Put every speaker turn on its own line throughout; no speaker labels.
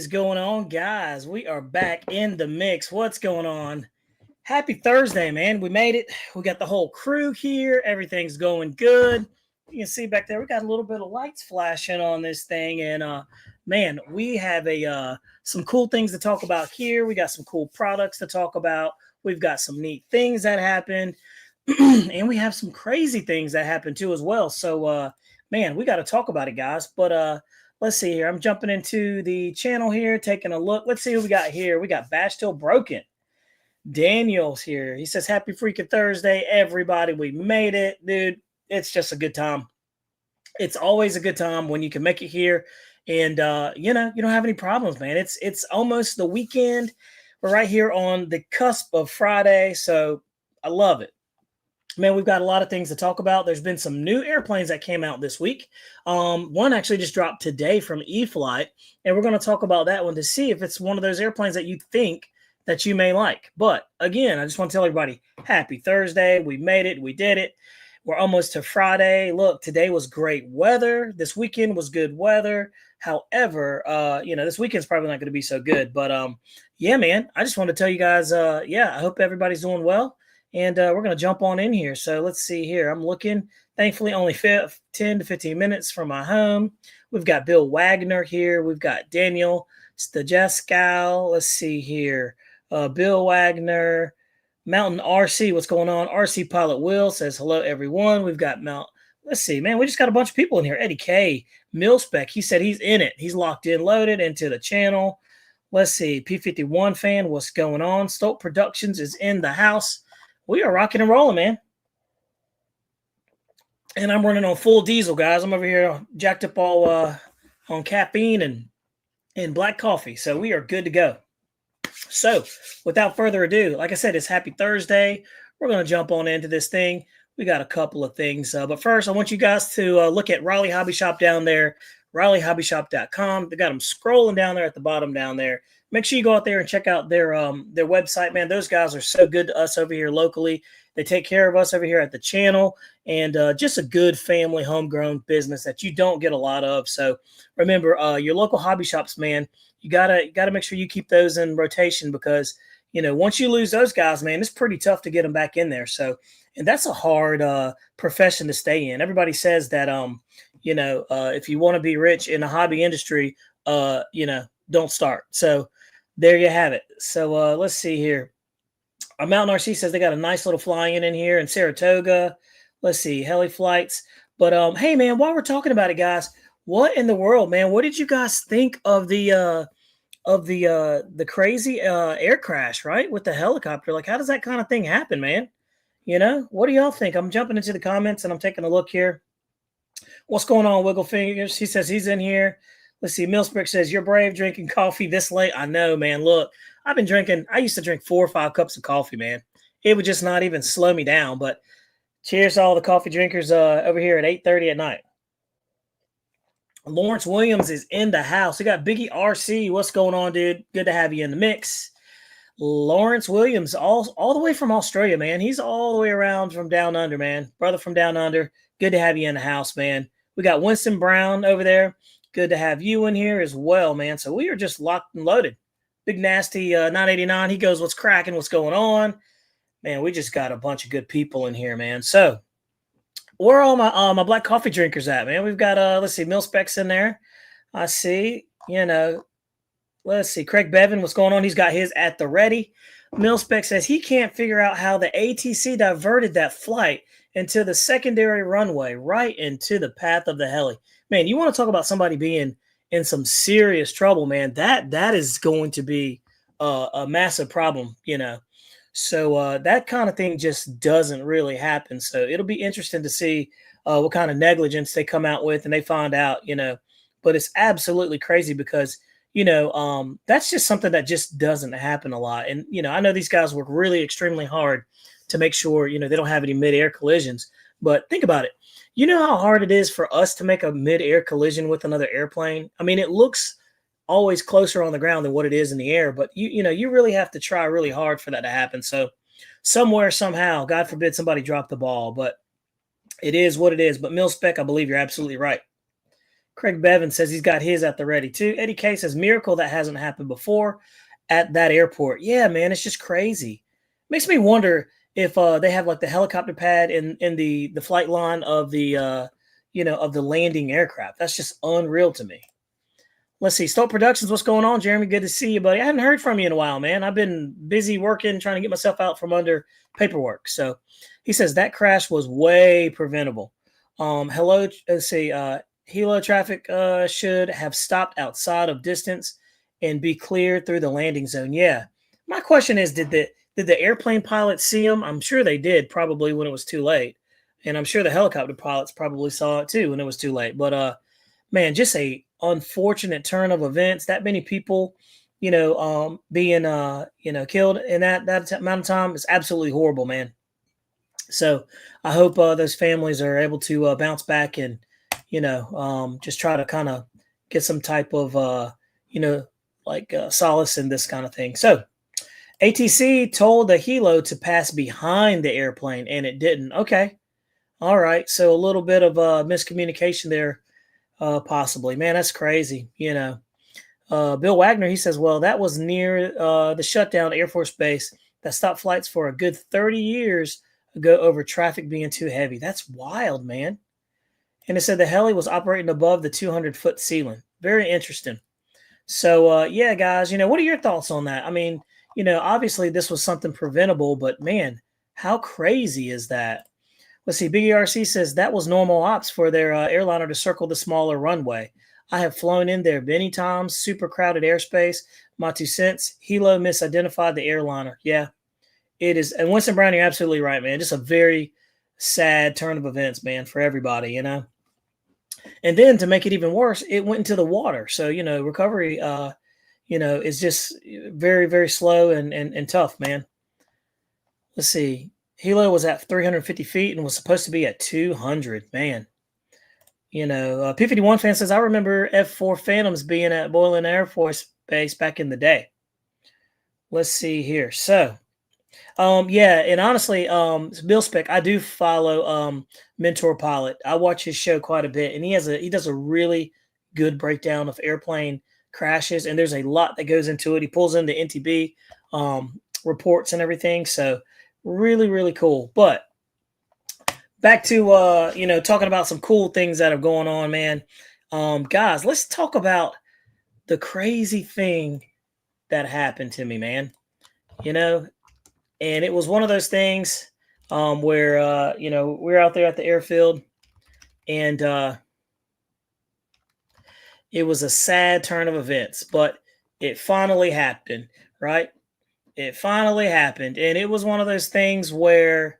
is going on, guys? We are back in the mix. What's going on? Happy Thursday, man. We made it. We got the whole crew here. Everything's going good. You can see back there, we got a little bit of lights flashing on this thing. And man, we have some cool things to talk about here. We got some cool products to talk about. We've got some neat things that happened. And we have some crazy things that happened too as well. So man, we got to talk about it, guys. But let's see here. I'm jumping into the channel here, taking a look. Let's see who we got here. We got Bash Till Broken. Daniel's here. He says, happy freaking Thursday, everybody. We made it, dude. It's just a good time. It's always a good time when you can make it here. And, you don't have any problems, man. It's almost the weekend. We're right here on the cusp of Friday. So I love it. Man, we've got a lot of things to talk about. There's been some new airplanes that came out this week. One actually just dropped today from E-flite, and we're going to talk about that one to see if it's one of those airplanes that you think that you may like. But again, I just want to tell everybody, happy Thursday. We made it. We did it. We're almost to Friday. Look, today was great weather. This weekend was good weather. However, this weekend's probably not going to be so good. But yeah, man, I just want to tell you guys, I hope everybody's doing well. And we're going to jump on in here. So let's see here. I'm looking, thankfully, only 10 to 15 minutes from my home. We've got Bill Wagner here. We've got Daniel Stajeskow. Let's see here. Bill Wagner. Mountain RC. What's going on? RC Pilot Will says, hello, everyone. We've got Let's see, man. We just got a bunch of people in here. Eddie K. Milspec. He said he's in it. He's locked in, loaded into the channel. Let's see. P51 fan. What's going on? Stoke Productions is in the house. We are rocking and rolling, man. And I'm running on full diesel, guys. I'm over here jacked up all on caffeine and black coffee. So we are good to go. So without further ado, like I said, it's happy Thursday. We're going to jump on into this thing. We got a couple of things. But first, I want you guys to look at Riley Hobby Shop down there, RileyHobbyShop.com. They got them scrolling down there at the bottom down there. Make sure you go out there and check out their website, man. Those guys are so good to us over here locally. They take care of us over here at the channel, and just a good family homegrown business that you don't get a lot of. So remember, your local hobby shops, man, you gotta make sure you keep those in rotation because once you lose those guys, man, it's pretty tough to get them back in there. So, and that's a hard profession to stay in. Everybody says that if you want to be rich in the hobby industry, don't start. So there you have it. So let's see here. Mountain RC says they got a nice little flying in here in Saratoga. Let's see, heli flights. But hey, man, while we're talking about it, guys, what in the world, man? What did you guys think of the crazy air crash, right, with the helicopter? Like, how does that kind of thing happen, man? What do y'all think? I'm jumping into the comments and I'm taking a look here. What's going on, Wiggle Fingers? He says he's in here. Let's see. Millsbrick says, you're brave drinking coffee this late. I know, man. Look, I used to drink 4 or 5 cups of coffee, man. It would just not even slow me down. But cheers to all the coffee drinkers over here at 8:30 at night. Lawrence Williams is in the house. We got Biggie RC. What's going on, dude? Good to have you in the mix. Lawrence Williams, all the way from Australia, man. He's all the way around from down under, man. Brother from down under. Good to have you in the house, man. We got Winston Brown over there. Good to have you in here as well, man. So we are just locked and loaded. Big Nasty 989. He goes, what's cracking? What's going on? Man, we just got a bunch of good people in here, man. So where are all my black coffee drinkers at, man? We've got, let's see, Milspecs in there. I see, let's see. Craig Bevan, what's going on? He's got his at the ready. Milspec says he can't figure out how the ATC diverted that flight into the secondary runway, right into the path of the heli. Man, you want to talk about somebody being in some serious trouble, man. That is going to be a massive problem, So that kind of thing just doesn't really happen. So it'll be interesting to see what kind of negligence they come out with and they find out, But it's absolutely crazy because, that's just something that just doesn't happen a lot. And, I know these guys work really extremely hard to make sure, they don't have any mid-air collisions. But think about it. You know how hard it is for us to make a mid-air collision with another airplane? I mean, it looks always closer on the ground than what it is in the air, but you really have to try really hard for that to happen. So somewhere, somehow, God forbid somebody dropped the ball, but it is what it is. But Milspec, I believe you're absolutely right. Craig Bevan says he's got his at the ready too. Eddie K says miracle that hasn't happened before at that airport. Yeah, man, it's just crazy. Makes me wonder if they have like the helicopter pad in the flight line of the of the landing aircraft. That's just unreal to me. Let's see. Stolt Productions, what's going on, Jeremy? Good to see you, buddy. I hadn't heard from you in a while, man. I've been busy working, trying to get myself out from under paperwork. So he says that crash was way preventable. Hello, let's see. Helo traffic should have stopped outside of distance and be cleared through the landing zone. Yeah. My question is, did the airplane pilots see them? I'm sure they did, probably when it was too late. And I'm sure the helicopter pilots probably saw it too when it was too late. But man, just a unfortunate turn of events. That many people, being killed in that amount of time is absolutely horrible, man. So I hope those families are able to bounce back and just try to kind of get some type of solace in this kind of thing. So ATC told the helo to pass behind the airplane and it didn't. Okay, all right. So a little bit of miscommunication there. Possibly, man, that's crazy. Bill Wagner, he says, well, that was near the shutdown Air Force Base that stopped flights for a good 30 years ago over traffic being too heavy. That's wild, man. And it said the heli was operating above the 200-foot ceiling. Very interesting. So, yeah, guys, what are your thoughts on that? I mean, obviously this was something preventable, but man, how crazy is that? Let's see. Big ERC says that was normal ops for their airliner to circle the smaller runway. I have flown in there many times. Super crowded airspace. My 2 cents. Helo misidentified the airliner. Yeah, it is. And Winston Brown, you're absolutely right, man. Just a very sad turn of events, man, for everybody, And then to make it even worse, it went into the water. So, recovery, is just very, very slow and tough, man. Let's see. Helo was at 350 feet and was supposed to be at 200. Man, P51 fan says, I remember F4 Phantoms being at Boylan Air Force Base back in the day. Let's see here. So, yeah, and honestly, Bill Speck, I do follow Mentor Pilot. I watch his show quite a bit, and he does a really good breakdown of airplane crashes, and there's a lot that goes into it. He pulls in the NTB reports and everything. So really, really cool. But back to talking about some cool things that are going on, man. Guys, let's talk about the crazy thing that happened to me, man. And it was one of those things where we're out there at the airfield, and it was a sad turn of events, but it finally happened, right? It finally happened, and it was one of those things where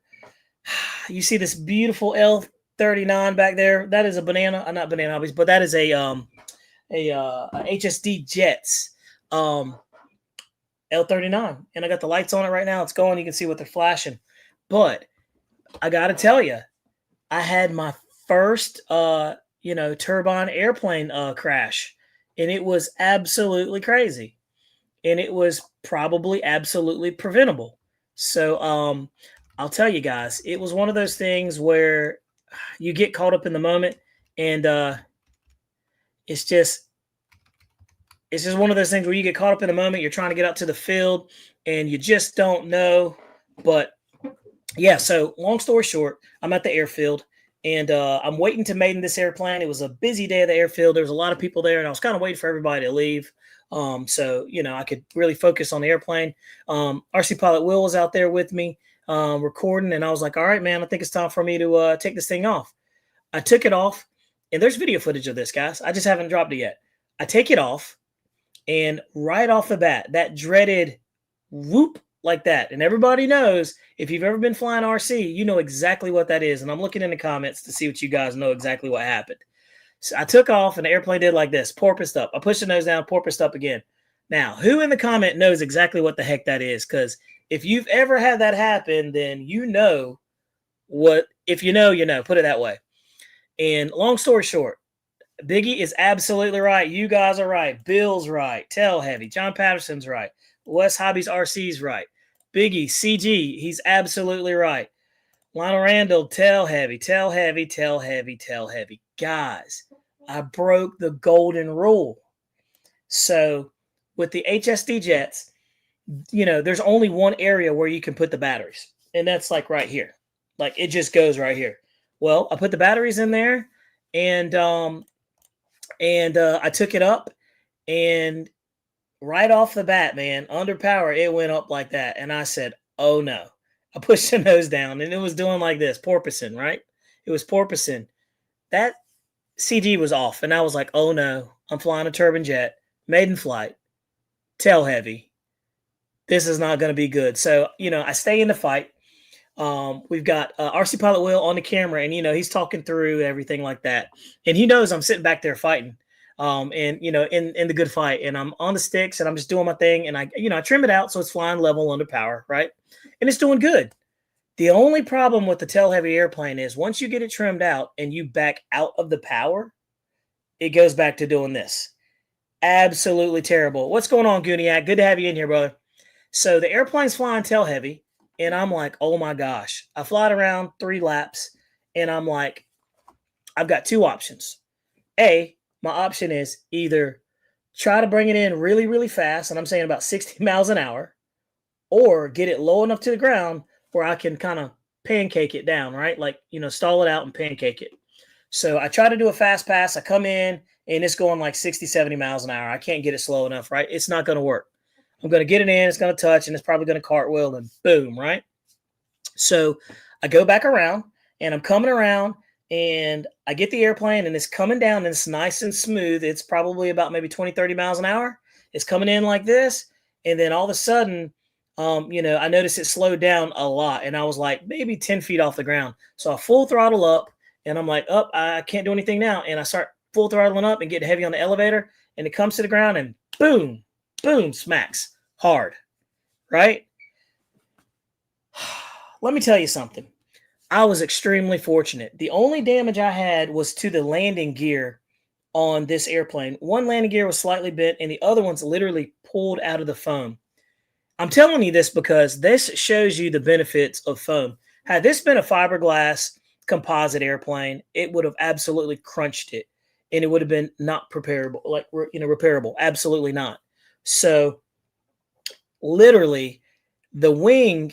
you see this beautiful L39 back there. That is a banana, not banana hobbies, but that is a HSD Jets L39, and I got the lights on it right now. It's going. You can see what they're flashing. But I got to tell you, I had my first turbine airplane crash, and it was absolutely crazy. And it was probably absolutely preventable. So I'll tell you guys, it was one of those things where you get caught up in the moment, and it's just one of those things where you get caught up in the moment. You're trying to get out to the field, and you just don't know. But yeah, so long story short, I'm at the airfield, and I'm waiting to maiden this airplane. It was a busy day at the airfield. There was a lot of people there, and I was kind of waiting for everybody to leave. So I could really focus on the airplane. RC pilot Will was out there with me, recording, and I was like, all right, man, I think it's time for me to take this thing off. I took it off, and there's video footage of this, guys. I just haven't dropped it yet. I take it off, and right off the bat, that dreaded whoop like that. And everybody knows, if you've ever been flying RC, you know exactly what that is. And I'm looking in the comments to see what you guys know exactly what happened. So I took off, and the airplane did like this, porpoised up. I pushed the nose down, porpoised up again. Now, who in the comment knows exactly what the heck that is? Because if you've ever had that happen, then you know what. If you know, put it that way. And long story short, Biggie is absolutely right. You guys are right. Bill's right. Tail heavy. John Patterson's right. Wes Hobbies RC's right. Biggie, CG, he's absolutely right. Lionel Randall, tail heavy, tail heavy, tail heavy, tail heavy. Guys, I broke the golden rule. So with the HSD jets, there's only one area where you can put the batteries, and that's like right here. Like it just goes right here. Well, I put the batteries in there, and I took it up, and right off the bat, man, under power, it went up like that, and I said, "Oh no!" I pushed the nose down, and it was doing like this, porpoising, right? It was porpoising. That CG was off, and I was like, "Oh no!" I'm flying a turbine jet, maiden flight, tail heavy. This is not going to be good. So, I stay in the fight. We've got RC Pilot Will on the camera, and he's talking through everything like that, and he knows I'm sitting back there fighting, and in the good fight, and I'm on the sticks, and I'm just doing my thing, and I trim it out so it's flying level under power, right, and it's doing good. The only problem with the tail heavy airplane is once you get it trimmed out and you back out of the power, it goes back to doing this. Absolutely terrible. What's going on, Gooniac? Good to have you in here, brother. So the airplane's flying tail heavy, and I'm like, oh my gosh. I fly it around 3 laps, and I'm like, I've got 2 options. My option is either try to bring it in really, really fast, and I'm saying about 60 miles an hour, or get it low enough to the ground where I can kind of pancake it down, right? Like, stall it out and pancake it. So I try to do a fast pass. I come in, and it's going like 60, 70 miles an hour. I can't get it slow enough, right? It's not going to work. I'm going to get it in, it's going to touch, and it's probably going to cartwheel, and boom, right? So I go back around, and I'm coming around, and I get the airplane, and it's coming down, and it's nice and smooth. It's probably about maybe 20, 30 miles an hour. It's coming in like this, and then all of a sudden, I noticed it slowed down a lot, and I was like maybe 10 feet off the ground. So I full throttle up, and I'm like, I can't do anything now, and I start full throttling up and getting heavy on the elevator, and it comes to the ground, and boom, boom, smacks hard, right? Let me tell you something. I was extremely fortunate. The only damage I had was to the landing gear on this airplane. One landing gear was slightly bent, and the other one's literally pulled out of the foam. I'm telling you this because this shows you the benefits of foam. Had this been a fiberglass composite airplane, it would have absolutely crunched it, and it would have been not repairable. Absolutely not. So literally, the wing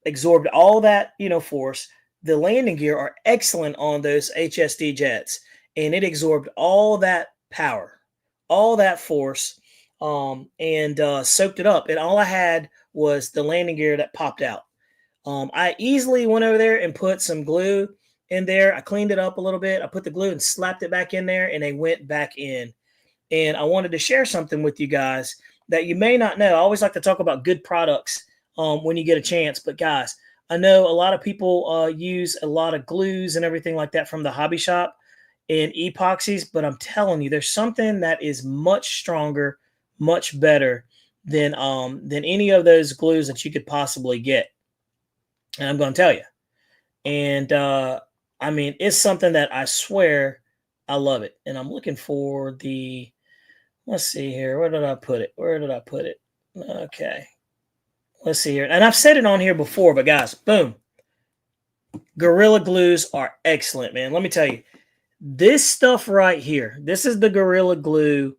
absorbed all that, force. The landing gear are excellent on those HSD jets, and it absorbed all that power, all that force, and soaked it up. And all I had was the landing gear that popped out. I easily went over there and put some glue in there. I cleaned it up a little bit. I put the glue and slapped it back in there, and they went back in. And I wanted to share something with you guys that you may not know. I always like to talk about good products when you get a chance. But guys, I know a lot of people use a lot of glues and everything like that from the hobby shop and epoxies. But I'm telling you, there's something that is much stronger, much better than any of those glues that you could possibly get. And I'm going to tell you. And I mean, it's something that I swear I love it. And I'm looking for the, let's see here. Where did I put it? Okay. Let's see here. And I've said it on here before, but guys, boom. Gorilla Glues are excellent, man. Let me tell you. This stuff right here, this is the Gorilla Glue.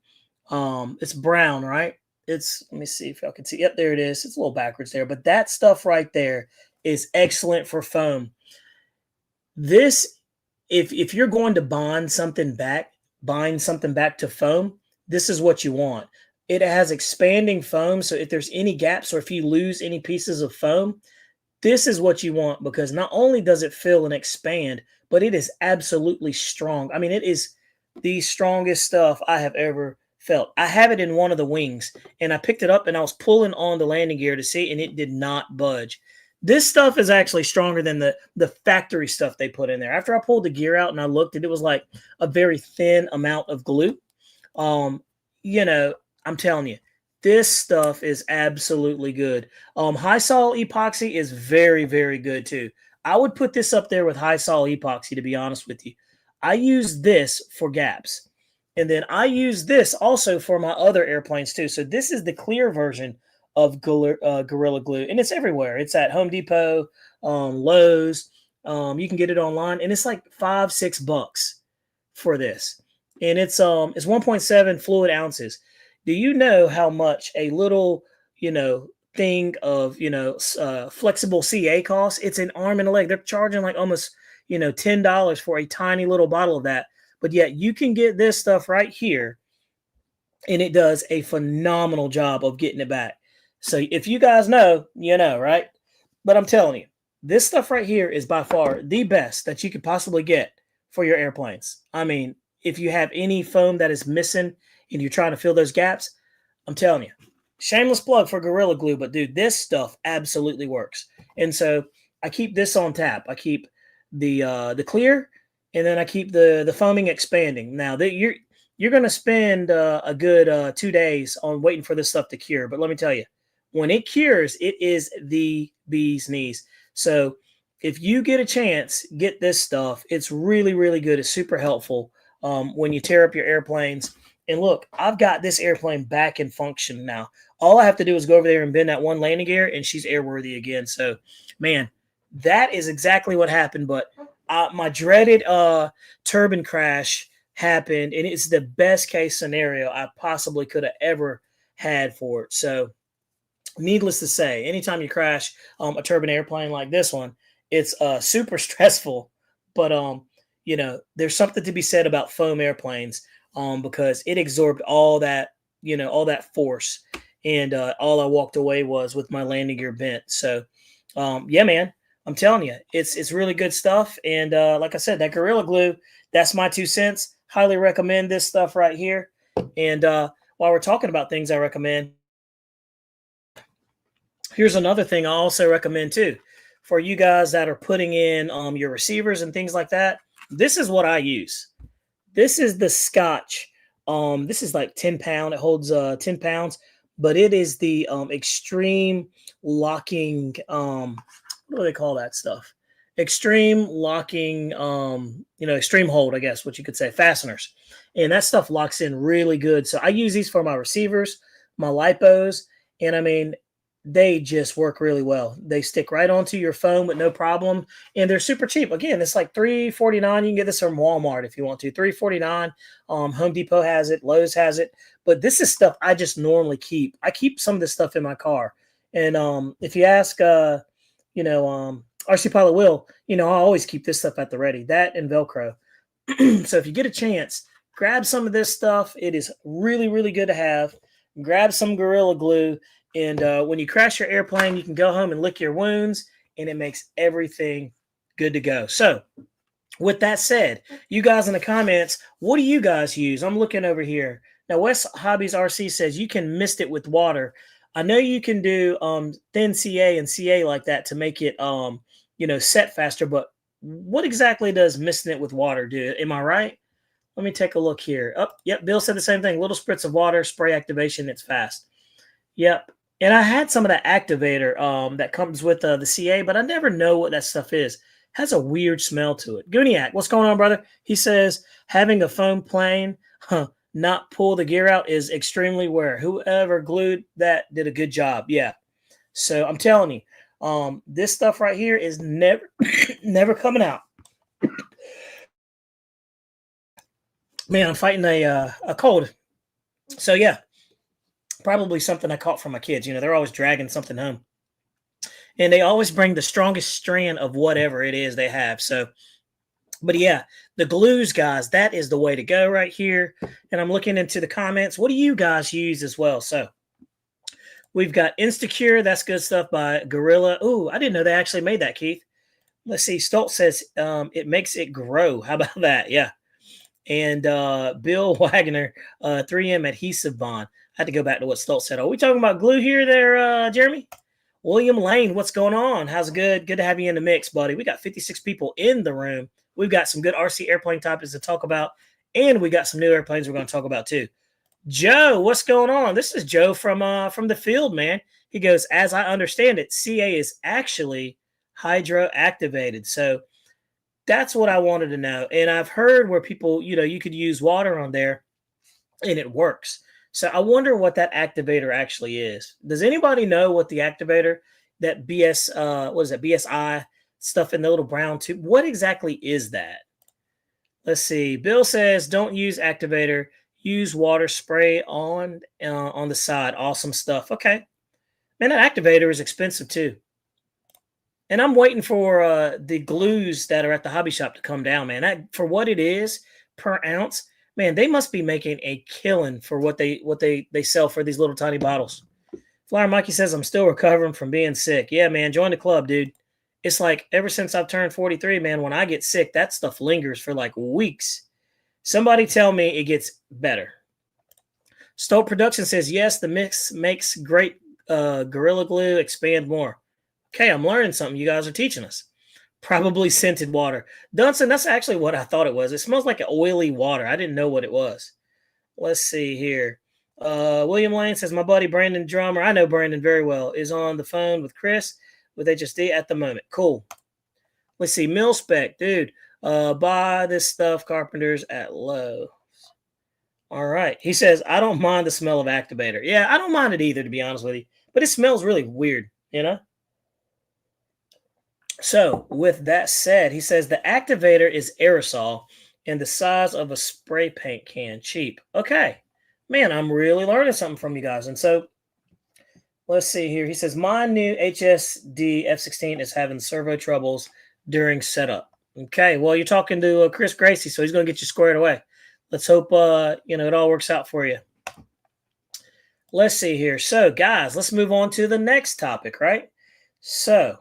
It's brown, right? Let me see if y'all can see. Yep, there it is. It's a little backwards there, but that stuff right there is excellent for foam. This, if you're going to bind something back to foam, this is what you want. It has expanding foam, so if there's any gaps or if you lose any pieces of foam, this is what you want, because not only does it fill and expand, but it is absolutely strong. I mean, it is the strongest stuff I have ever felt. I have it in one of the wings, and I picked it up and I was pulling on the landing gear to see, and it did not budge. This stuff is actually stronger than the factory stuff they put in there. After I pulled the gear out and I looked, it was like a very thin amount of glue. I'm telling you, this stuff is absolutely good. High sol epoxy is very, very good too. I would put this up there with high sol epoxy, to be honest with you. I use this for gaps. And then I use this also for my other airplanes too. So this is the clear version of Gorilla Glue. And it's everywhere. It's at Home Depot, Lowe's. You can get it online. And it's like $5-6 for this. and it's 1.7 fluid ounces. Do you know how much a little, thing of, flexible CA costs? It's an arm and a leg. They're charging like almost, $10 for a tiny little bottle of that. But yet you can get this stuff right here, and it does a phenomenal job of getting it back. So if you guys know, you know, right? But I'm telling you, this stuff right here is by far the best that you could possibly get for your airplanes. I mean, if you have any foam that is missing and you're trying to fill those gaps, I'm telling you, shameless plug for Gorilla Glue, but dude, this stuff absolutely works. And so I keep this on tap. I keep the clear, and then I keep the foaming expanding. Now that you're going to spend a good 2 days on waiting for this stuff to cure. But let me tell you, when it cures, it is the bee's knees. So if you get a chance, get this stuff. It's really, really good. It's super helpful when you tear up your airplanes. And look, I've got this airplane back in function now. All I have to do is go over there and bend that one landing gear, and she's airworthy again. So, man, that is exactly what happened. But my dreaded turbine crash happened, and it's the best case scenario I possibly could have ever had for it. So, needless to say, anytime you crash a turbine airplane like this one, it's super stressful. But there's something to be said about foam airplanes because it absorbed all that all that force, and all I walked away was with my landing gear bent. So yeah, man, I'm telling you, it's really good stuff. And like I said, that Gorilla Glue, that's my 2 cents. Highly recommend this stuff right here. And while we're talking about things I recommend, here's another thing I also recommend too. For you guys that are putting in your receivers and things like that, this is what I use. This is the Scotch. This is like 10 pound. It holds 10 pounds, but it is the extreme locking. What do they call that stuff? Extreme locking, extreme hold, I guess, what you could say, fasteners. And that stuff locks in really good. So I use these for my receivers, my lipos, and I mean, they just work really well. They stick right onto your phone with no problem, and they're super cheap. Again, it's like $3.49. You can get this from Walmart if you want to. $3.49. Home Depot has it. Lowe's has it. But this is stuff I just normally keep. I keep some of this stuff in my car. And if you ask, RC Pilot Will, I always keep this stuff at the ready. That and Velcro. So if you get a chance, grab some of this stuff. It is really, really good to have. Grab some Gorilla Glue. And when you crash your airplane, you can go home and lick your wounds, and it makes everything good to go. So with that said, you guys in the comments, what do you guys use? I'm looking over here. Now, West Hobbies RC says you can mist it with water. I know you can do thin CA and CA like that to make it, set faster. But what exactly does misting it with water do? Am I right? Let me take a look here. Oh, yep, Bill said the same thing. Little spritz of water, spray activation, it's fast. Yep. And I had some of that activator that comes with the CA, but I never know what that stuff is. It has a weird smell to it. Gooniac, what's going on, brother? He says having a foam plane not pull the gear out is extremely rare. Whoever glued that did a good job. Yeah. So I'm telling you, this stuff right here is never, never coming out. Man, I'm fighting a cold. So yeah. Probably something I caught from my kids. They're always dragging something home. And they always bring the strongest strand of whatever it is they have. So, but yeah, the glues, guys, that is the way to go right here. And I'm looking into the comments. What do you guys use as well? So we've got Instacure. That's good stuff by Gorilla. Ooh, I didn't know they actually made that, Keith. Let's see. Stoltz says it makes it grow. How about that? Yeah. And Bill Wagner, 3M adhesive bond. I had to go back to what Stoltz said. Are we talking about glue here there, Jeremy? William Lane, what's going on? How's it good? Good to have you in the mix, buddy. We got 56 people in the room. We've got some good RC airplane topics to talk about, and we got some new airplanes we're going to talk about too. Joe, what's going on? This is Joe from the field, man. He goes, as I understand it, CA is actually hydro activated. So that's what I wanted to know. And I've heard where people, you could use water on there and it works. So I wonder what that activator actually is. Does anybody know what the activator, that BSI stuff in the little brown tube, what exactly is that? Let's see. Bill says, don't use activator. Use water spray on the side. Awesome stuff. Okay. Man, that activator is expensive too. And I'm waiting for the glues that are at the hobby shop to come down, man. That, for what it is per ounce, man, they must be making a killing for what they sell for these little tiny bottles. Flyer Mikey says, I'm still recovering from being sick. Yeah, man, join the club, dude. It's like ever since I've turned 43, man, when I get sick, that stuff lingers for like weeks. Somebody tell me it gets better. Stolt Production says, yes, the mix makes great Gorilla Glue. Expand more. Okay, I'm learning something you guys are teaching us. Probably scented water. Dunson, that's actually what I thought it was. It smells like an oily water. I didn't know what it was. Let's see here. William Lane says, my buddy Brandon Drummer, I know Brandon very well, is on the phone with Chris with HSD at the moment. Cool. Let's see. Mil Spec, dude. Buy this stuff, Carpenters, at low. All right. He says, I don't mind the smell of activator. Yeah, I don't mind it either, to be honest with you. But it smells really weird, you know? So, with that said, he says the activator is aerosol and the size of a spray paint can. Cheap. Okay. Man, I'm really learning something from you guys. And so, let's see here. He says, my new HSD F16 is having servo troubles during setup. Okay. Well, you're talking to Chris Gracie, so he's going to get you squared away. Let's hope, it all works out for you. Let's see here. So, guys, let's move on to the next topic, right? So,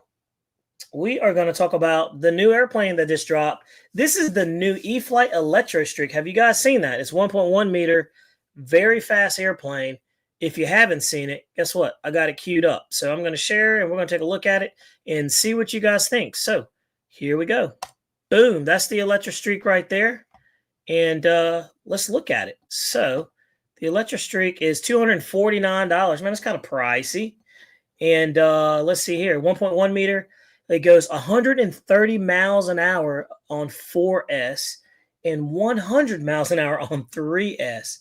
we are going to talk about the new airplane that just dropped. This is the new E-flite ElectroStreak. Have you guys seen that? It's 1.1 meter, very fast airplane. If you haven't seen it, guess what? I got it queued up. So I'm going to share and we're going to take a look at it and see what you guys think. So here we go. Boom. That's the ElectroStreak right there. And let's look at it. So the ElectroStreak is $249. Man, it's kind of pricey. And let's see here. 1.1 meter. It goes 130 miles an hour on 4S and 100 miles an hour on 3S.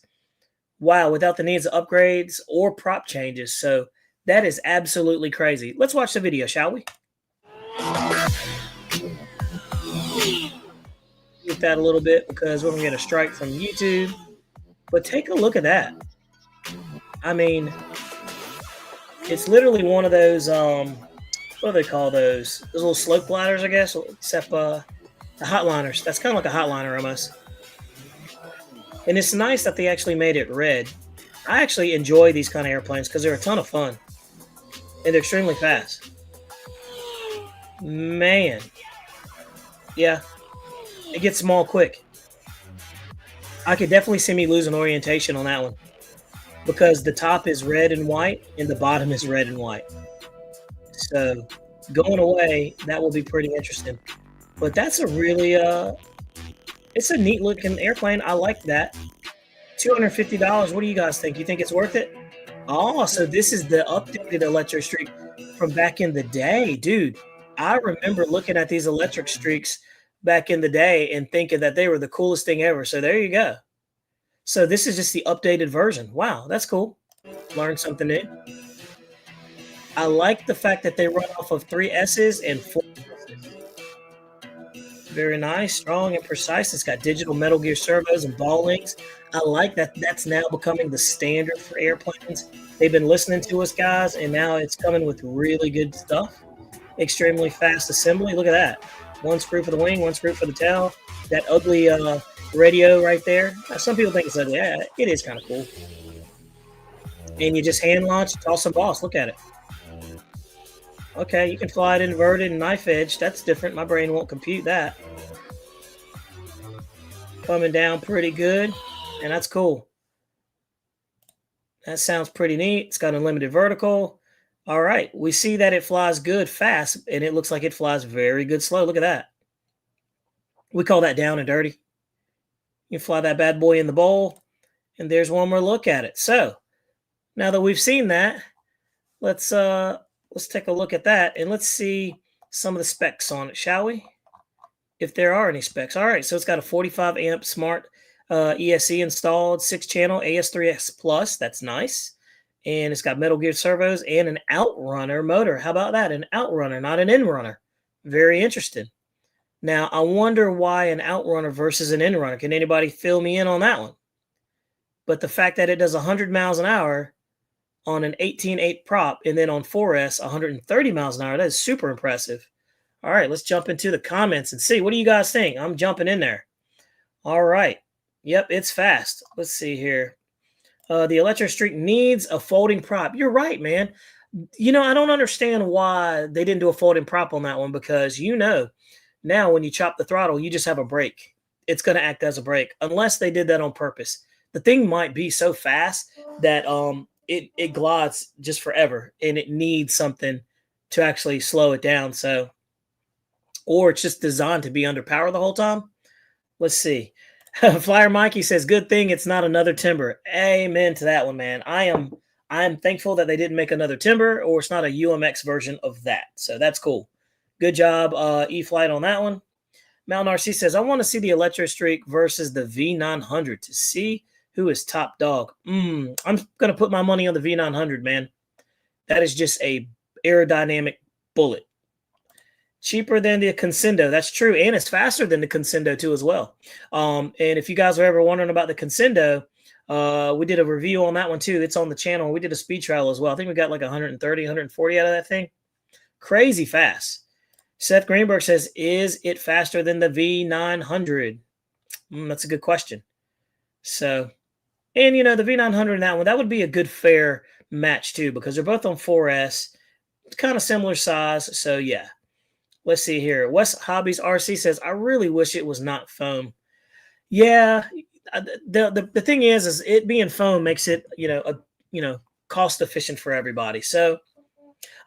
Wow, without the needs of upgrades or prop changes. So that is absolutely crazy. Let's watch the video, shall we? Get that a little bit because we're going to get a strike from YouTube. But take a look at that. I mean, it's literally one of those... what do they call those? Those little slope gliders, I guess, except the hotliners. That's kind of like a hotliner almost. And it's nice that they actually made it red. I actually enjoy these kind of airplanes because they're a ton of fun. And they're extremely fast. Man. Yeah. It gets small quick. I could definitely see me losing orientation on that one. Because the top is red and white and the bottom is red and white. So going away, that will be pretty interesting. But that's a really, it's a neat looking airplane. I like that. $250. What do you guys think? You think it's worth it? Oh, so this is the updated ElectroStreak from back in the day. Dude, I remember looking at these ElectroStreaks back in the day and thinking that they were the coolest thing ever. So there you go. So this is just the updated version. Wow, that's cool. Learned something new. I like the fact that they run off of 3 S's and 4 S's. Very nice, strong, and precise. It's got digital Metal Gear servos and ball links. I like that that's now becoming the standard for airplanes. They've been listening to us, guys, and now it's coming with really good stuff. Extremely fast assembly. Look at that. One screw for the wing, one screw for the tail. That ugly radio right there. Now, some people think it's ugly. Yeah, it is kind of cool. And you just hand launch, toss some boss. Look at it. Okay, you can fly it inverted and knife edge. That's different. My brain won't compute that. Coming down pretty good, and that's cool. That sounds pretty neat. It's got unlimited vertical. All right, we see that it flies good fast, and it looks like it flies very good slow. Look at that. We call that down and dirty. You fly that bad boy in the bowl, and there's one more look at it. So, now that we've seen that, let's take a look at that, and let's see some of the specs on it, shall we? If there are any specs. All right, so it's got a 45 amp smart ESC installed, 6-channel AS3X Plus. That's nice. And it's got Metal Gear servos and an outrunner motor. How about that? An outrunner, not an in-runner. Very interesting. Now, I wonder why an outrunner versus an inrunner. Can anybody fill me in on that one? But the fact that it does 100 miles an hour on an 18.8 prop and then on 4S, 130 miles an hour, that is super impressive. All right, let's jump into the comments and see. What do you guys think? I'm jumping in there. All right. Yep, it's fast. Let's see here. The ElectroStreak needs a folding prop. You're right, man. I don't understand why they didn't do a folding prop on that one because, now when you chop the throttle, you just have a brake. It's going to act as a brake unless they did that on purpose. The thing might be so fast that it glides just forever and it needs something to actually slow it down. So, or it's just designed to be under power the whole time. Let's see. Flyer Mikey says, good thing it's not another Timber. Amen to that one, man. I am thankful that they didn't make another Timber or it's not a UMX version of that. So that's cool. Good job, E-flite on that one. Mountain RC says, I want to see the ElectroStreak versus the V900 to see who is top dog. I'm going to put my money on the V900, man. That is just a aerodynamic bullet. Cheaper than the Consindo. That's true. And it's faster than the Consindo, too, as well. And if you guys are ever wondering about the Consindo, we did a review on that one, too. It's on the channel. We did a speed trial as well. I think we got like 130, 140 out of that thing. Crazy fast. Seth Greenberg says, is it faster than the V900? That's a good question. So, and, the V900 and that one, that would be a good fair match, too, because they're both on 4S. It's kind of similar size. So, yeah. Let's see here. West Hobbies RC says, I really wish it was not foam. Yeah. The thing is it being foam makes it, cost efficient for everybody. So,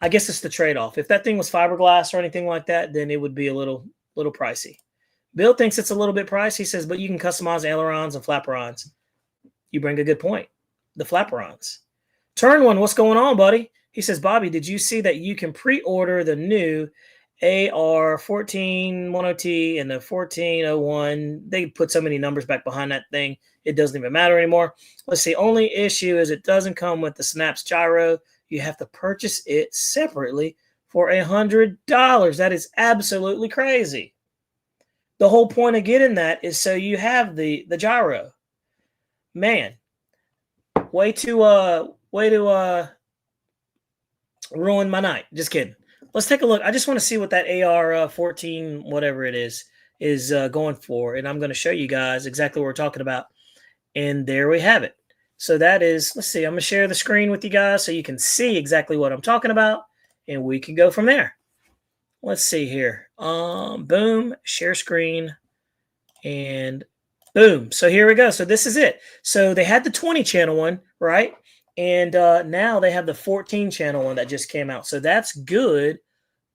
I guess it's the trade-off. If that thing was fiberglass or anything like that, then it would be a little pricey. Bill thinks it's a little bit pricey. He says, but you can customize ailerons and flaperons. You bring a good point. The flaperons. Turn one, what's going on, buddy? He says, Bobby, did you see that you can pre-order the new AR14100T and the 1401? They put so many numbers back behind that thing. It doesn't even matter anymore. Let's see. Only issue is it doesn't come with the Snaps gyro. You have to purchase it separately for $100. That is absolutely crazy. The whole point of getting that is so you have the gyro. Man, way to ruin my night. Just kidding. Let's take a look. I just want to see what that AR-14, whatever it is going for. And I'm going to show you guys exactly what we're talking about. And there we have it. So that is, let's see, I'm going to share the screen with you guys so you can see exactly what I'm talking about. And we can go from there. Let's see here. Boom, share screen. And boom. So here we go. So this is it. So they had the 20 channel one, right? And now they have the 14 channel one that just came out. So that's good,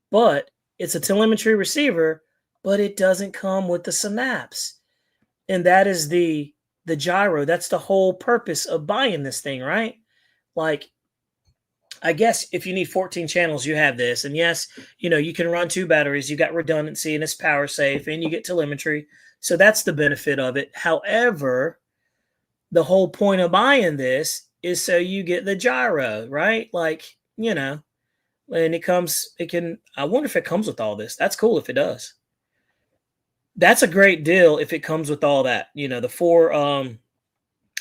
but it's a telemetry receiver, but it doesn't come with the Synapse. And that is the gyro. That's the whole purpose of buying this thing, right? Like, I guess if you need 14 channels, you have this. And yes, you can run 2 batteries. You got redundancy and it's power safe and you get telemetry. So that's the benefit of it. However, the whole point of buying this is so you get the gyro, right? Like, and I wonder if it comes with all this. That's cool if it does. That's a great deal if it comes with all that. The 4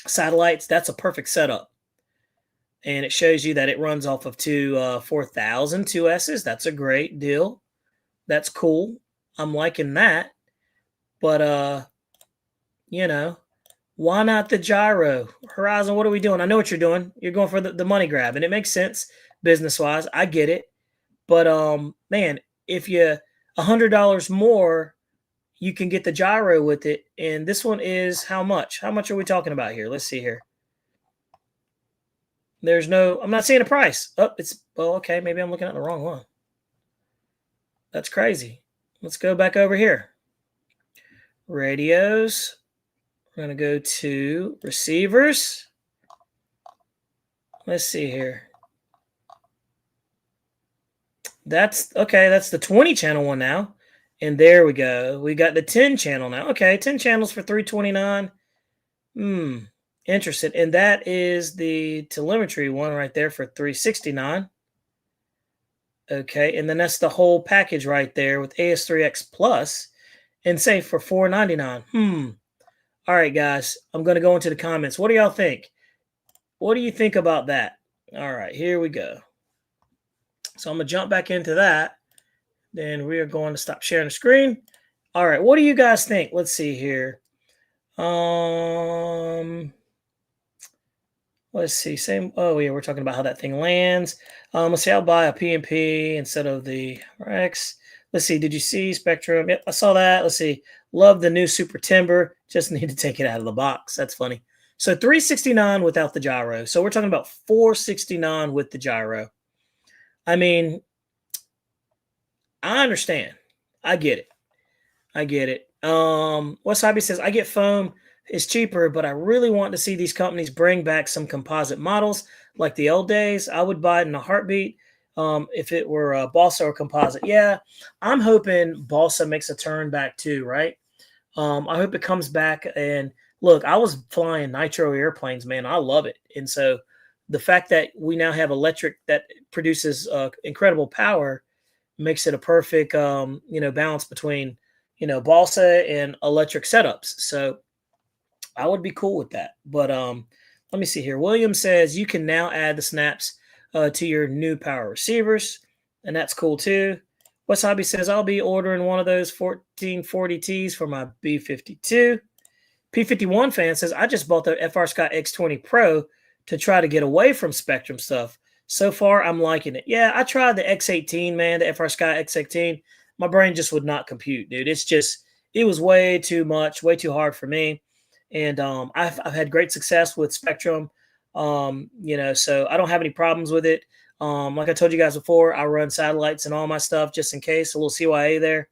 satellites, that's a perfect setup. And it shows you that it runs off of 4000 2S's. That's a great deal. That's cool. I'm liking that. But, why not the gyro? Horizon, what are we doing? I know what you're doing. You're going for the money grab, and it makes sense business-wise. I get it. But, man, if you $100 more, you can get the gyro with it. And this one is how much? How much are we talking about here? Let's see here. I'm not seeing a price. Okay, maybe I'm looking at the wrong one. That's crazy. Let's go back over here. Radios. We're going to go to receivers. Let's see here. That's the 20 channel one now. And there we go. We got the 10 channel now. Okay, 10 channels for $329. Interesting. And that is the telemetry one right there for $369. Okay, and then that's the whole package right there with AS3X Plus. and say for $4.99. All right, guys, I'm going to go into the comments. What do y'all think? What do you think about that? All right, here we go. So I'm going to jump back into that. Then we are going to stop sharing the screen. All right, what do you guys think? Let's see here. Let's see. Same. Oh yeah, we're talking about how that thing lands. Let's see. I'll buy a PMP instead of the Rex. Let's see. Did you see Spektrum? Yep, I saw that. Let's see. Love the new Super Timber. Just need to take it out of the box. That's funny. So 369 without the gyro. So we're talking about 469 with the gyro. I mean, I understand. I get it. I get it. Wasabi says, I get foam. It's cheaper, but I really want to see these companies bring back some composite models like the old days. I would buy it in a heartbeat if it were a balsa or composite. Yeah, I'm hoping balsa makes a turn back too, right? I hope it comes back. And look, I was flying nitro airplanes, man. I love it. And so the fact that we now have electric that produces incredible power makes it a perfect, balance between, balsa and electric setups. So I would be cool with that. But let me see here. William says you can now add the snaps to your new power receivers, and that's cool too. Wasabi says I'll be ordering one of those 1440Ts for my B52. P51 fan says I just bought the FrSky X20 Pro to try to get away from Spektrum stuff. So far, I'm liking it. Yeah, I tried the X18, man, the FrSky X18. My brain just would not compute, dude. It was way too much, way too hard for me. And I've had great success with Spektrum, so I don't have any problems with it. Like I told you guys before, I run satellites and all my stuff just in case, a little CYA there.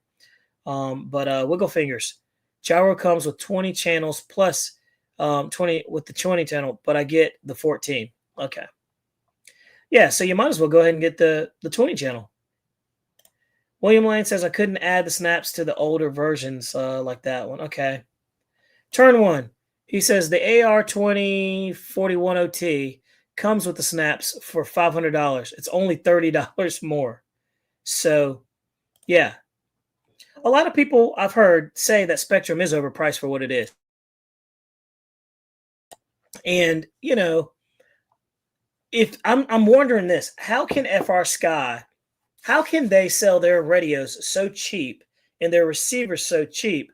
But wiggle fingers. Gyro comes with 20 channels plus 20 with the 20 channel, but I get the 14. Okay. Yeah, so you might as well go ahead and get the 20 channel. William Lane says I couldn't add the snaps to the older versions like that one. Okay. Turn one. He says the AR2041OT comes with the snaps for $500. It's only $30 more. So, yeah. A lot of people I've heard say that Spektrum is overpriced for what it is. And, if I'm wondering this, how can FrSky, how can they sell their radios so cheap and their receivers so cheap,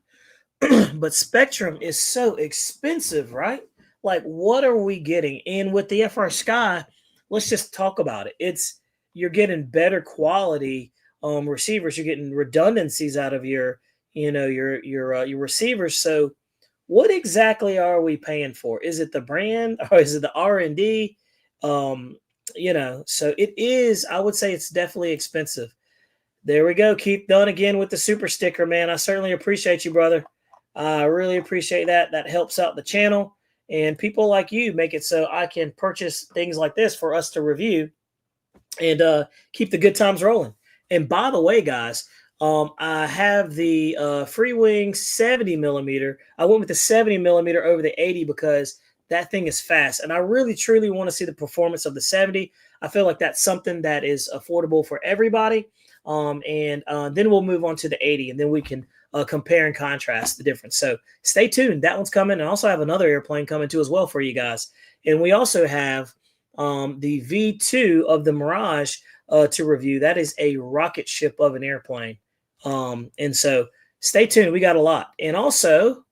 but Spektrum is so expensive, right? Like, what are we getting? And with the FrSky, let's just talk about it. You're getting better quality receivers. You're getting redundancies out of your receivers. So, what exactly are we paying for? Is it the brand or is it the R&D? So it is. I would say it's definitely expensive. There we go. Keith Dunn again with the super sticker, man. I certainly appreciate you, brother. I really appreciate that. That helps out the channel. And people like you make it so I can purchase things like this for us to review and keep the good times rolling. And by the way, guys, I have the Freewing 70 millimeter. I went with the 70 millimeter over the 80 because that thing is fast. And I really, truly want to see the performance of the 70. I feel like that's something that is affordable for everybody. Then we'll move on to the 80, and then we can compare and contrast the difference. So stay tuned. That one's coming. And I also have another airplane coming too as well for you guys. And we also have the V2 of the Mirage to review. That is a rocket ship of an airplane. And so stay tuned. We got a lot. And also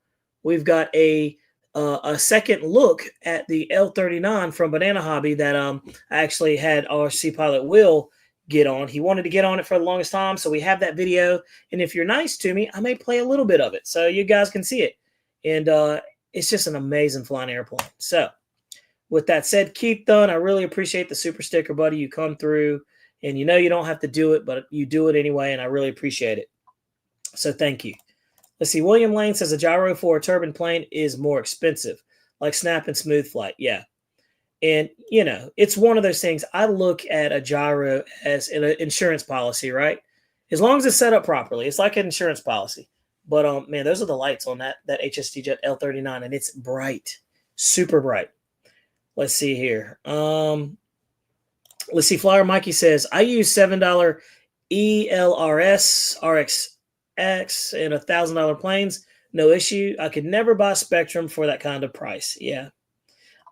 we've got a second look at the L39 from Banana Hobby that I actually had our Sea Pilot Will get on. He wanted to get on it for the longest time, so we have that video. And if you're nice to me, I may play a little bit of it so you guys can see it. And it's just an amazing flying airplane. So with that said, Keith Dunn, I really appreciate the super sticker, buddy. You come through, and you don't have to do it, but you do it anyway, and I really appreciate it. So thank you. Let's see. William Lane says a gyro for a turbine plane is more expensive, like Snap and Smooth Flight. Yeah. And, it's one of those things. I look at a gyro as an insurance policy, right? As long as it's set up properly, it's like an insurance policy. But, man, those are the lights on that HST Jet L39, and it's bright, super bright. Let's see here. Let's see. Flyer Mikey says, I use $7 ELRS RX X and $1,000 planes, no issue. I could never buy Spektrum for that kind of price. Yeah,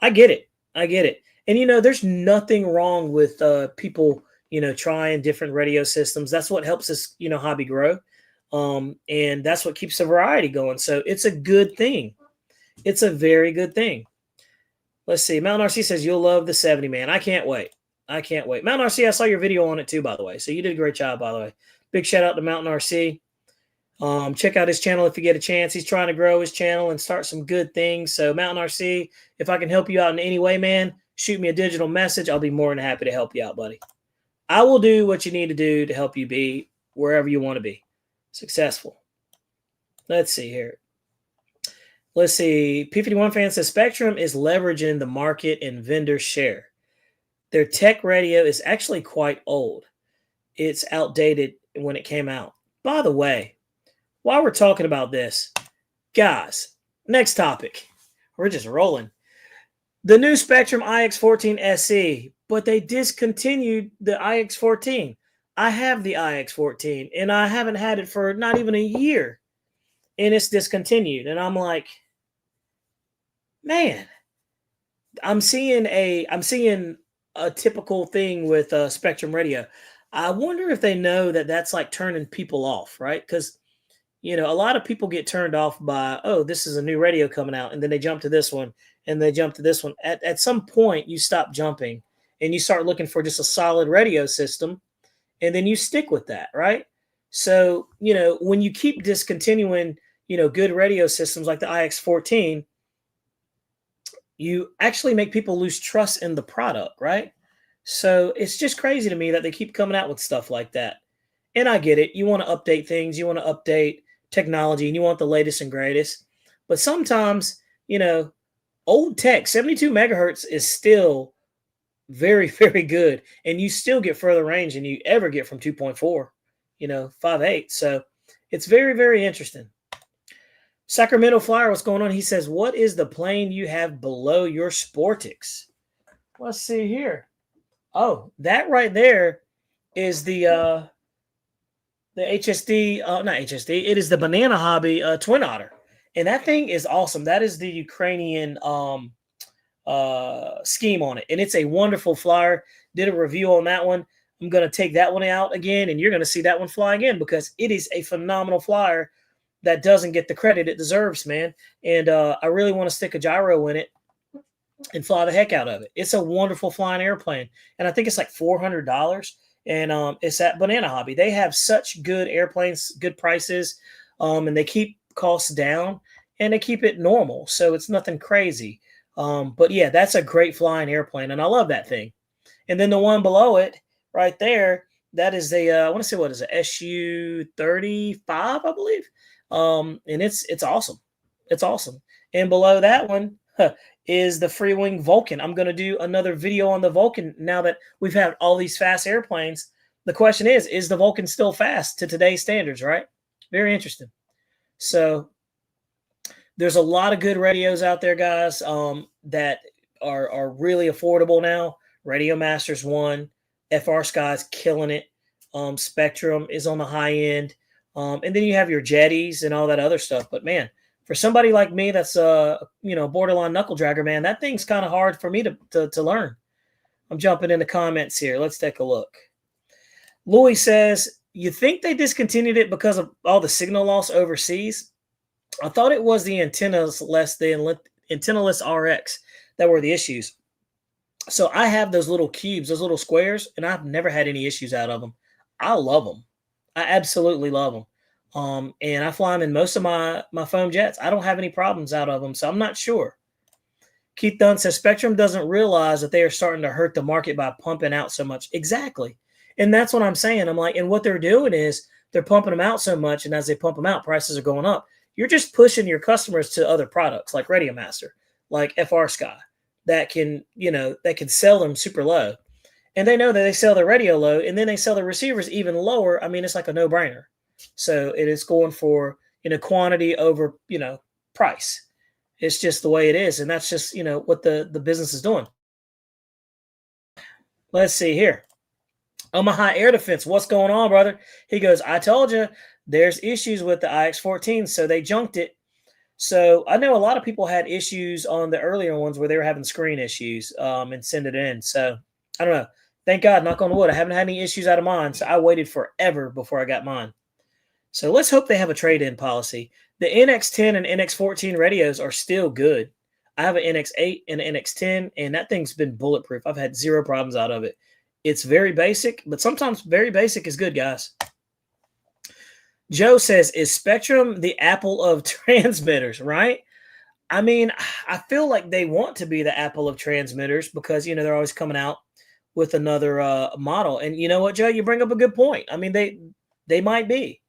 I get it. I get it. And there's nothing wrong with people, trying different radio systems. That's what helps us, hobby grow. And that's what keeps the variety going. So it's a good thing. It's a very good thing. Let's see. Mountain RC says you'll love the 70 man. I can't wait. I can't wait. Mountain RC, I saw your video on it too, by the way. So you did a great job, by the way. Big shout out to Mountain RC. Check out his channel if you get a chance. He's trying to grow his channel and start some good things. So Mountain RC, if I can help you out in any way, man, shoot me a digital message. I'll be more than happy to help you out, buddy. I will do what you need to do to help you be wherever you want to be successful. Let's see here. Let's see. P51 fan says Spektrum is leveraging the market and vendor share. Their tech radio is actually quite old. It's outdated when it came out. By the way, while we're talking about this, guys, next topic. We're just rolling. The new Spektrum iX14 SE, but they discontinued the iX14. I have the iX14, and I haven't had it for not even a year, and it's discontinued. And I'm like, man, I'm seeing a typical thing with Spektrum radio. I wonder if they know that that's like turning people off, right? Because a lot of people get turned off by, oh, this is a new radio coming out, and then they jump to this one, and they jump to this one. At some point, you stop jumping, and you start looking for just a solid radio system, and then you stick with that, right? So, when you keep discontinuing, good radio systems like the iX14, you actually make people lose trust in the product, right? So it's just crazy to me that they keep coming out with stuff like that. And I get it. You want to update things. You want to update technology, and you want the latest and greatest. But sometimes, old tech, 72 megahertz is still very, very good. And you still get further range than you ever get from 2.4, 5.8. So it's very, very interesting. Sacramento Flyer, what's going on? He says, what is the plane you have below your Sportix? Let's see here. Oh, that right there is the HSD, not HSD. It is the Banana Hobby Twin Otter. And that thing is awesome. That is the Ukrainian scheme on it. And it's a wonderful flyer. Did a review on that one. I'm going to take that one out again, and you're going to see that one fly again because it is a phenomenal flyer that doesn't get the credit it deserves, man. And I really want to stick a gyro in it and fly the heck out of it. It's a wonderful flying airplane. And I think it's like $400. And it's at Banana Hobby. They have such good airplanes, good prices, and they keep costs down, and they keep it normal. So it's nothing crazy. But yeah, that's a great flying airplane, and I love that thing. And then the one below it right there, that is I want to say, what is it, SU-35, I believe. And it's awesome. It's awesome. And below that one is the Freewing Vulcan. I'm going to do another video on the Vulcan now that we've had all these fast airplanes. The question is the Vulcan still fast to today's standards, right? Very interesting. So there's a lot of good radios out there, guys, that are really affordable now. Radio Masters 1, FR Sky's killing it. Spektrum is on the high end. And then you have your Jetties and all that other stuff. But, man, for somebody like me that's borderline knuckle dragger, man, that thing's kind of hard for me to learn. I'm jumping in the comments here. Let's take a look. Louis says, you think they discontinued it because of all the signal loss overseas? I thought it was the antennaless RX that were the issues. So I have those little cubes, those little squares, and I've never had any issues out of them. I love them. I absolutely love them. And I fly them in most of my foam jets. I don't have any problems out of them, so I'm not sure. Keith Dunn says Spektrum doesn't realize that they are starting to hurt the market by pumping out so much. Exactly. And that's what I'm saying. I'm like, and what they're doing is they're pumping them out so much, and as they pump them out, prices are going up. You're just pushing your customers to other products like Radio Master, like FR Sky, that can sell them super low. And they know that they sell their radio low, and then they sell the receivers even lower. I mean, it's like a no-brainer. So it is going for, quantity over, price. It's just the way it is. And that's just, what the business is doing. Let's see here. Omaha Air Defense, what's going on, brother? He goes, I told you there's issues with the IX-14, so they junked it. So I know a lot of people had issues on the earlier ones where they were having screen issues and send it in. So I don't know. Thank God, knock on wood, I haven't had any issues out of mine. So I waited forever before I got mine. So let's hope they have a trade-in policy. The NX10 and NX14 radios are still good. I have an NX8 and an NX10, and that thing's been bulletproof. I've had zero problems out of it. It's very basic, but sometimes very basic is good, guys. Joe says, is Spektrum the Apple of transmitters, right? I mean, I feel like they want to be the Apple of transmitters because, you know, they're always coming out with another model. And you know what, Joe? You bring up a good point. I mean, they might be.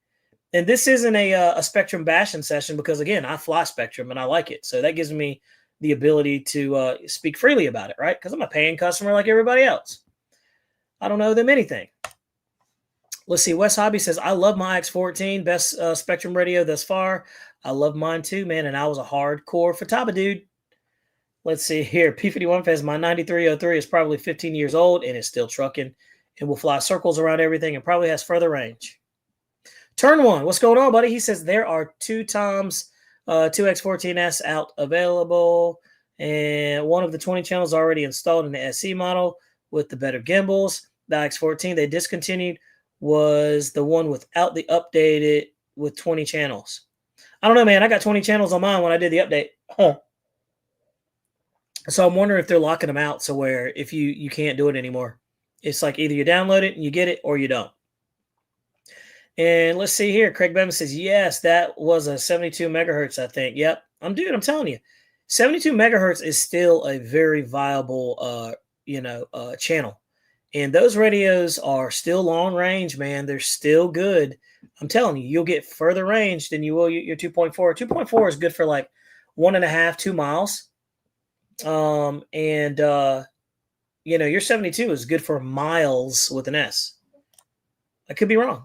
And this isn't a Spektrum bashing session because, again, I fly Spektrum and I like it. So that gives me the ability to speak freely about it, right? Because I'm a paying customer like everybody else. I don't owe them anything. Let's see. Wes Hobby says, I love my X14. Best Spektrum radio thus far. I love mine too, man. And I was a hardcore Futaba dude. Let's see here. P51 says, my 9303 is probably 15 years old and is still trucking and will fly circles around everything and probably has further range. Turn one. What's going on, buddy? He says, there are 2x 2X14S out available. And one of the 20 channels already installed in the SE model with the better gimbals. The X14 they discontinued was the one without the updated with 20 channels. I don't know, man. I got 20 channels on mine when I did the update. So I'm wondering if they're locking them out so where if you can't do it anymore. It's like either you download it and you get it or you don't. And let's see here. Craig Bevan says, yes, that was a 72 megahertz, I think. Yep. I'm telling you. 72 megahertz is still a very viable channel. And those radios are still long range, man. They're still good. I'm telling you, you'll get further range than you will your 2.4. 2.4 is good for like 1.5, 2 miles. Your 72 is good for miles with an S. I could be wrong.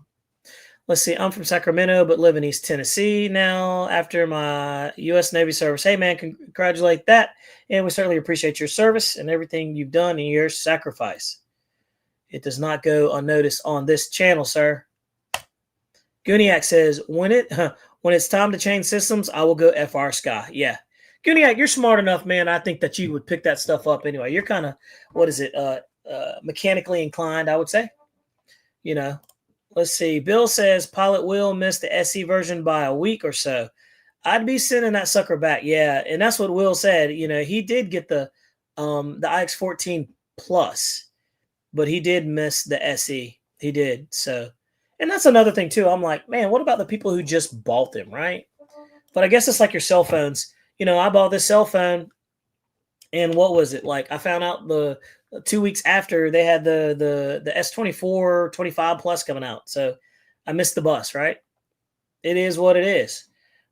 Let's see. I'm from Sacramento, but live in East Tennessee now after my U.S. Navy service. Hey, man, congratulate that. And we certainly appreciate your service and everything you've done and your sacrifice. It does not go unnoticed on this channel, sir. Guniac says, when it's time to change systems, I will go FR Sky. Yeah. Guniac, you're smart enough, man. I think that you would pick that stuff up anyway. You're kind of, mechanically inclined, I would say. You know. Let's see. Bill says Pilot will miss the SE version by a week or so. I'd be sending that sucker back. Yeah, and that's what Will said. You know, he did get the IX-14 Plus, but he did miss the SE. He did. So, and that's another thing too. I'm like, man, what about the people who just bought them, right? But I guess it's like your cell phones. You know, I bought this cell phone, and what was it like? I found out the 2 weeks after they had the S24 25 Plus coming out. So I missed the bus, right? It is what it is.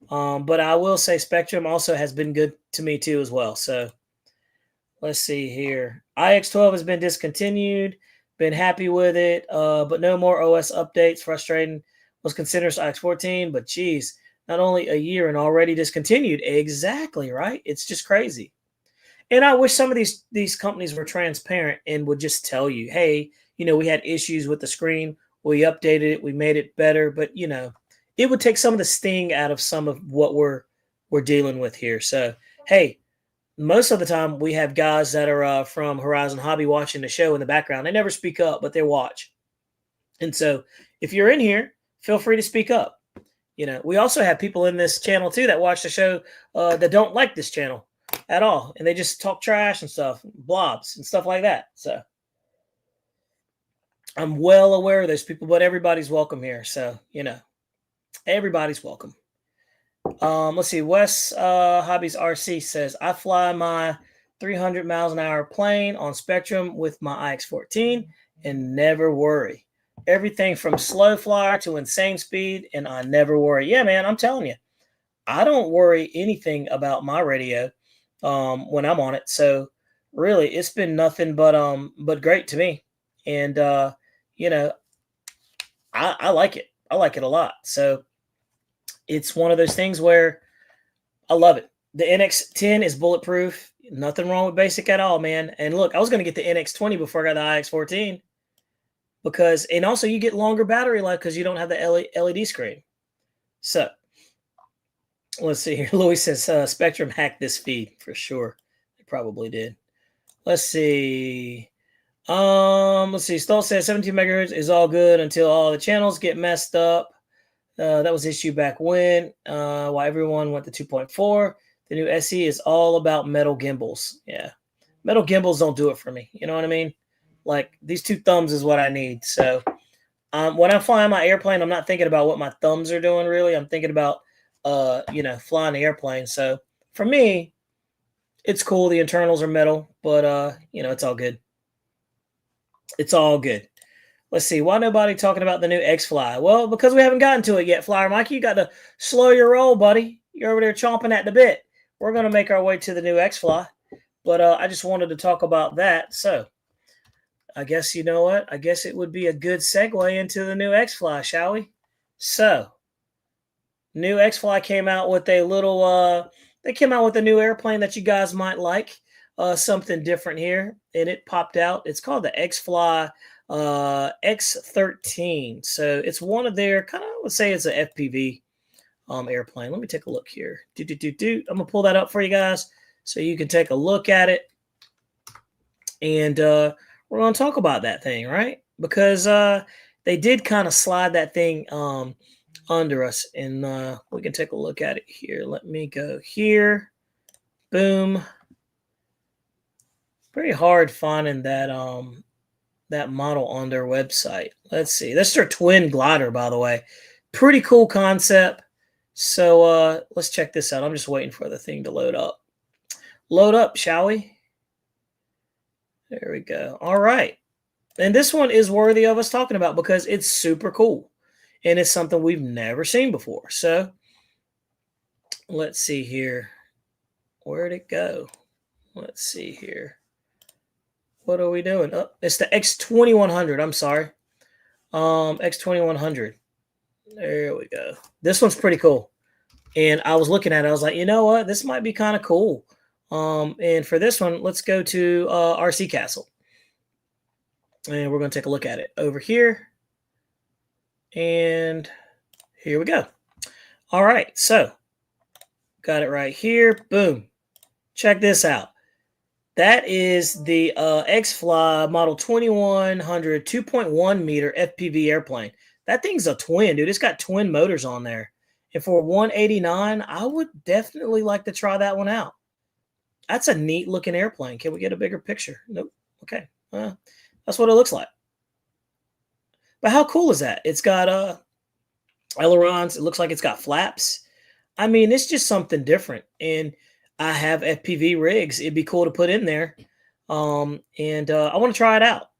But I will say Spektrum also has been good to me too as well. So let's see here. IX12 has been discontinued. Been happy with it, but no more OS updates. Frustrating. Was considered IX14, but geez, not only a year and already discontinued. Exactly, right? It's just crazy. And I wish some of these companies were transparent and would just tell you, hey, you know, we had issues with the screen. We updated it. We made it better. But, you know, it would take some of the sting out of some of what we're dealing with here. So, hey, most of the time we have guys that are from Horizon Hobby watching the show in the background. They never speak up, but they watch. And so if you're in here, feel free to speak up. You know, we also have people in this channel, too, that watch the show that don't like this channel at all, and they just talk trash and stuff, blobs and stuff like that. So I'm well aware of those people, but everybody's welcome here. So, you know, everybody's welcome. Let's see. Wes Hobbies RC says, I fly my 300 miles an hour plane on Spektrum with my IX-14 and never worry. Everything from slow flyer to insane speed, and I never worry. Yeah, man, I'm telling you, I don't worry anything about my radio when I'm on it. So really, it's been nothing but great to me. And you know, I like it. I like it a lot. So it's one of those things where I love it. The NX10 is bulletproof. Nothing wrong with basic at all, man. And look, I was going to get the NX20 before I got the IX-14. because, and also you get longer battery life because you don't have the LED screen. So let's see here. Louis says Spektrum hacked this feed for sure. They probably did. Let's see. Let's see. Stoll says 17 megahertz is all good until all the channels get messed up. That was issue back when. Why everyone went to 2.4. The new SE is all about metal gimbals. Yeah, metal gimbals don't do it for me. You know what I mean? Like these 2 thumbs is what I need. So when I'm flying my airplane, I'm not thinking about what my thumbs are doing. Really, I'm thinking about flying the airplane. So for me, it's cool. The internals are metal, but it's all good. It's all good. Let's see. Why nobody talking about the new Xfly? Well, because we haven't gotten to it yet, Flyer Mikey. You got to slow your roll, buddy. You're over there chomping at the bit. We're going to make our way to the new Xfly. But I just wanted to talk about that. So I guess, you know what? I guess it would be a good segue into the new Xfly, shall we? So new Xfly came out with a little, they came out with a new airplane that you guys might like. Something different here. And it popped out. It's called the Xfly X13. So it's one of their kind of, let's say it's an FPV airplane. Let me take a look here. I'm gonna pull that up for you guys so you can take a look at it, and we're gonna talk about that thing, right? Because they did kind of slide that thing under us, and we can take a look at it here. Let me go here. Boom. Pretty hard finding that that model on their website. Let's see. That's their twin glider, by the way. Pretty cool concept. So let's check this out. I'm just waiting for the thing to load up. Load up, shall we? There we go. All right. And this one is worthy of us talking about because it's super cool. And it's something we've never seen before. So let's see here. Where'd it go? Let's see here. What are we doing? Oh, it's the X2100. I'm sorry. X2100. There we go. This one's pretty cool. And I was looking at it. I was like, you know what? This might be kind of cool. And for this one, let's go to RC Castle. And we're going to take a look at it over here. And here we go. All right. So got it right here. Boom. Check this out. That is the Xfly Model 2100 2.1 meter FPV airplane. That thing's a twin, dude. It's got twin motors on there. And for $189, I would definitely like to try that one out. That's a neat looking airplane. Can we get a bigger picture? Nope. Okay. That's what it looks like. But how cool is that? It's got ailerons. It looks like it's got flaps. I mean, it's just something different. And I have FPV rigs. It'd be cool to put in there. I want to try it out.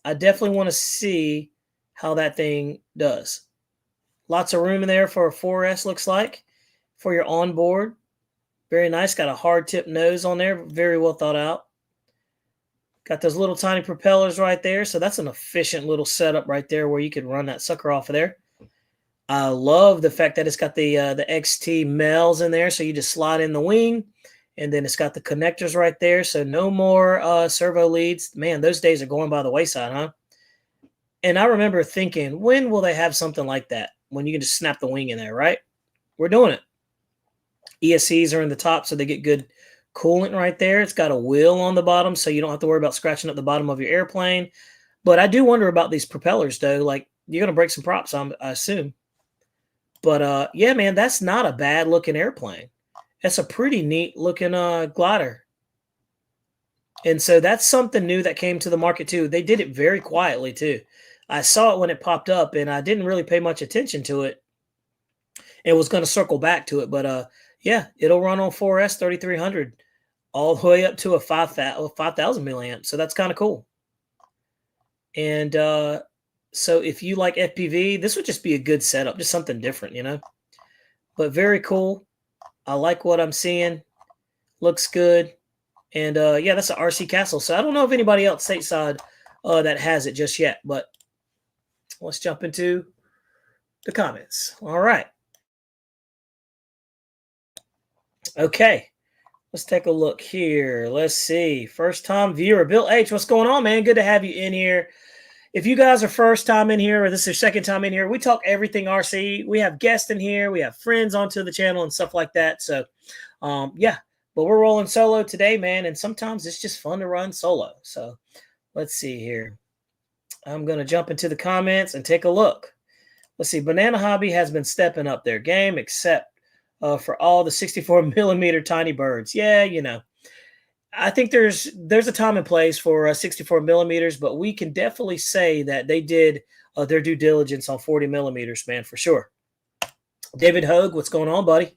I definitely want to see how that thing does. Lots of room in there for a 4S, looks like, for your onboard. Very nice. Got a hard tip nose on there. Very well thought out. Got those little tiny propellers right there. So that's an efficient little setup right there where you could run that sucker off of there. I love the fact that it's got the XT mels in there. So you just slide in the wing. And then it's got the connectors right there. So no more servo leads. Man, those days are going by the wayside, huh? And I remember thinking, when will they have something like that? When you can just snap the wing in there, right? We're doing it. ESCs are in the top, so they get good coolant right there. It's got a wheel on the bottom, so you don't have to worry about scratching up the bottom of your airplane. But I do wonder about these propellers, though. Like, you're going to break some props, I assume. But, yeah, man, that's not a bad-looking airplane. That's a pretty neat-looking glider. And so that's something new that came to the market, too. They did it very quietly, too. I saw it when it popped up, and I didn't really pay much attention to it. It was going to circle back to it, but yeah, it'll run on 4S 3300 all the way up to a 5,000 milliamp. So that's kind of cool. And so if you like FPV, this would just be a good setup, just something different, you know. But very cool. I like what I'm seeing. Looks good. And yeah, that's an RC Castle. So I don't know if anybody else stateside that has it just yet, but let's jump into the comments. All right. Okay. Let's take a look here. Let's see. First time viewer, Bill H. What's going on, man? Good to have you in here. if you guys are first time in here or this is your second time in here, we talk everything RC. We have guests in here. We have friends onto the channel and stuff like that. So, yeah, but we're rolling solo today, man. And sometimes it's just fun to run solo. So let's see here. I'm going to jump into the comments and take a look. Let's see. Banana Hobby has been stepping up their game, except for all the 64 millimeter tiny birds. Yeah, you know, I think there's a time and place for 64 millimeters, but we can definitely say that they did their due diligence on 40 millimeters, man, for sure. David Hogue, what's going on, buddy?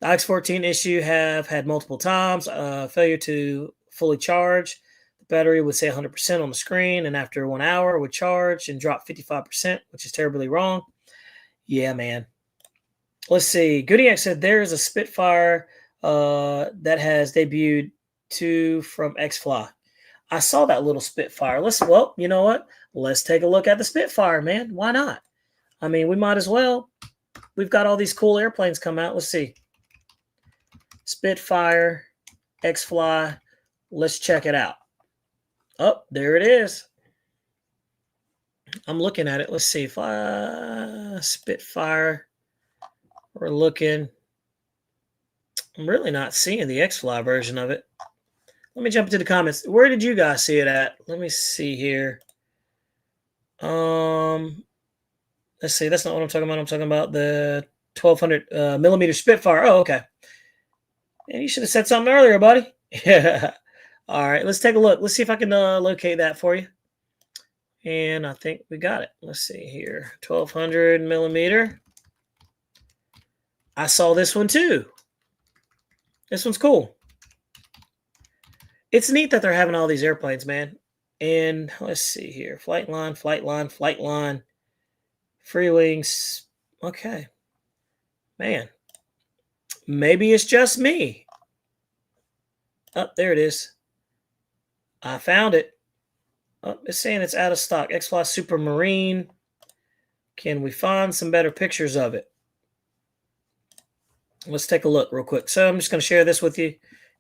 The X14 issue have had multiple times. Failure to fully charge. The battery would say 100% on the screen, and after 1 hour would charge and drop 55%, which is terribly wrong. Yeah, man. Let's see. Goodiac said there is a Spitfire that has debuted from Xfly. I saw that little Spitfire. Well, you know what? Let's take a look at the Spitfire, man. Why not? I mean, we might as well. We've got all these cool airplanes come out. Let's see. Spitfire, Xfly. Let's check it out. Oh, there it is. I'm looking at it. Let's see. Spitfire. We're looking. I'm really not seeing the Xfly version of it. Let me jump into the comments. Where did you guys see it at? Let me see here. Let's see. That's not what I'm talking about. I'm talking about the 1200 millimeter Spitfire. Oh, okay. And you should have said something earlier, buddy. Yeah. All right. Let's take a look. Let's see if I can locate that for you. And I think we got it. Let's see here. 1200 millimeter. I saw this one too. This one's cool. It's neat that they're having all these airplanes, man. And let's see here. Flight line, flight line, flight line. Free wings. Okay. Man. Maybe it's just me. Oh, there it is. I found it. Oh, it's saying it's out of stock. Xfly Supermarine. Can we find some better pictures of it? Let's take a look real quick. So I'm just going to share this with you. You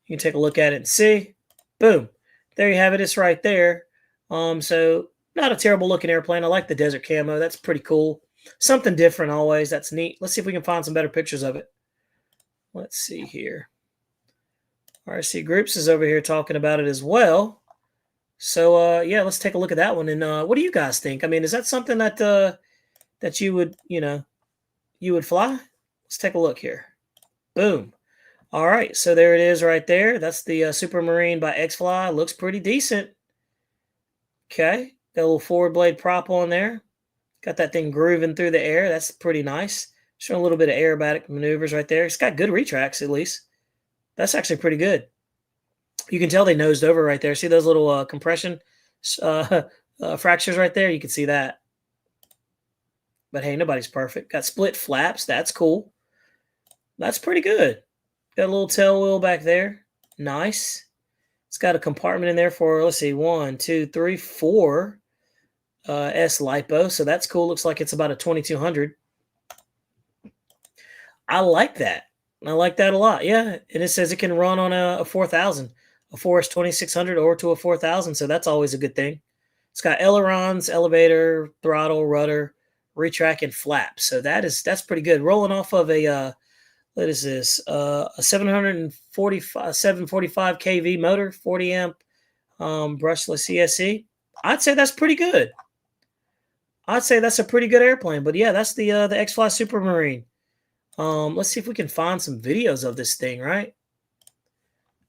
can take a look at it and see. Boom. There you have it. It's right there. So not a terrible looking airplane. I like the desert camo. That's pretty cool. Something different always. That's neat. Let's see if we can find some better pictures of it. Let's see here. RC Groups is over here talking about it as well. So, yeah, let's take a look at that one. And what do you guys think? I mean, is that something that that you would, you would fly? Let's take a look here. Boom. All right, so there it is right there. That's the Supermarine by Xfly. Looks pretty decent. Okay, got a little forward blade prop on there. Got that thing grooving through the air. That's pretty nice. Showing a little bit of aerobatic maneuvers right there. It's got good retracts at least. That's actually pretty good. You can tell they nosed over right there. See those little compression fractures right there? You can see that. But hey, nobody's perfect. Got split flaps. That's cool. That's pretty good. Got a little tail wheel back there. Nice. It's got a compartment in there for, let's see, 1, 2, 3, 4 S LiPo. So that's cool. Looks like it's about a 2200. I like that. I like that a lot. Yeah. And it says it can run on a 4000, a 4S 2600 or to a 4000. So that's always a good thing. It's got ailerons, elevator, throttle, rudder, retract, and flaps. So that's pretty good. Rolling off of a what is this? A 745 kV motor, 40 amp brushless CSE. I'd say that's pretty good. I'd say that's a pretty good airplane. But yeah, that's the Xfly Supermarine. Let's see if we can find some videos of this thing, right?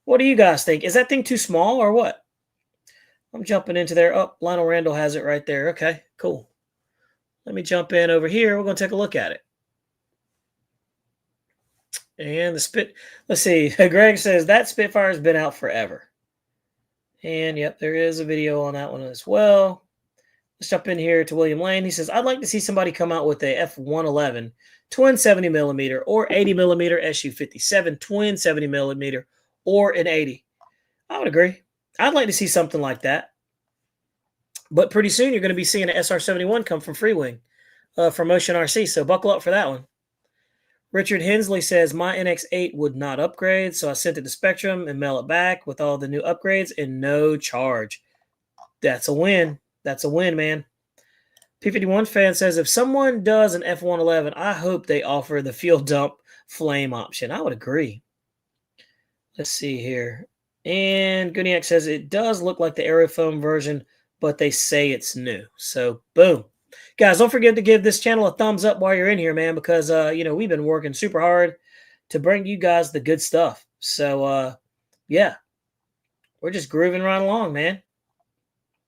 What do you guys think? Is that thing too small or what? I'm jumping into there. Oh, Lionel Randall has it right there. Okay, cool. Let me jump in over here. We're going to take a look at it. And let's see. Greg says that Spitfire has been out forever. And yep, there is a video on that one as well. Let's jump in here to William Lane. He says, I'd like to see somebody come out with a F111 twin 70 millimeter or 80 millimeter SU-57 twin 70 millimeter or an 80. I would agree. I'd like to see something like that. But pretty soon you're going to be seeing an SR-71 come from Freewing from Motion RC. So buckle up for that one. Richard Hensley says, my NX8 would not upgrade, so I sent it to Spektrum and mail it back with all the new upgrades and no charge. That's a win. That's a win, man. P51 fan says, if someone does an F111, I hope they offer the fuel dump flame option. I would agree. Let's see here. And Gooniac says, it does look like the aerofoam version, but they say it's new. So, boom. Guys, don't forget to give this channel a thumbs up while you're in here, man, because, we've been working super hard to bring you guys the good stuff. So, yeah, we're just grooving right along, man.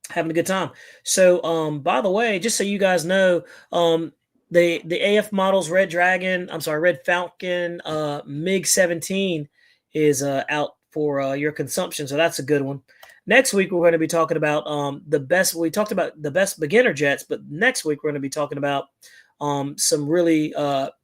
Having a good time. So, by the way, just so you guys know, the AF models Red Falcon, MiG-17 is out for your consumption. So that's a good one. Next week, we're going to be talking about the best. We talked about the best beginner jets, but next week, we're going to be talking about some really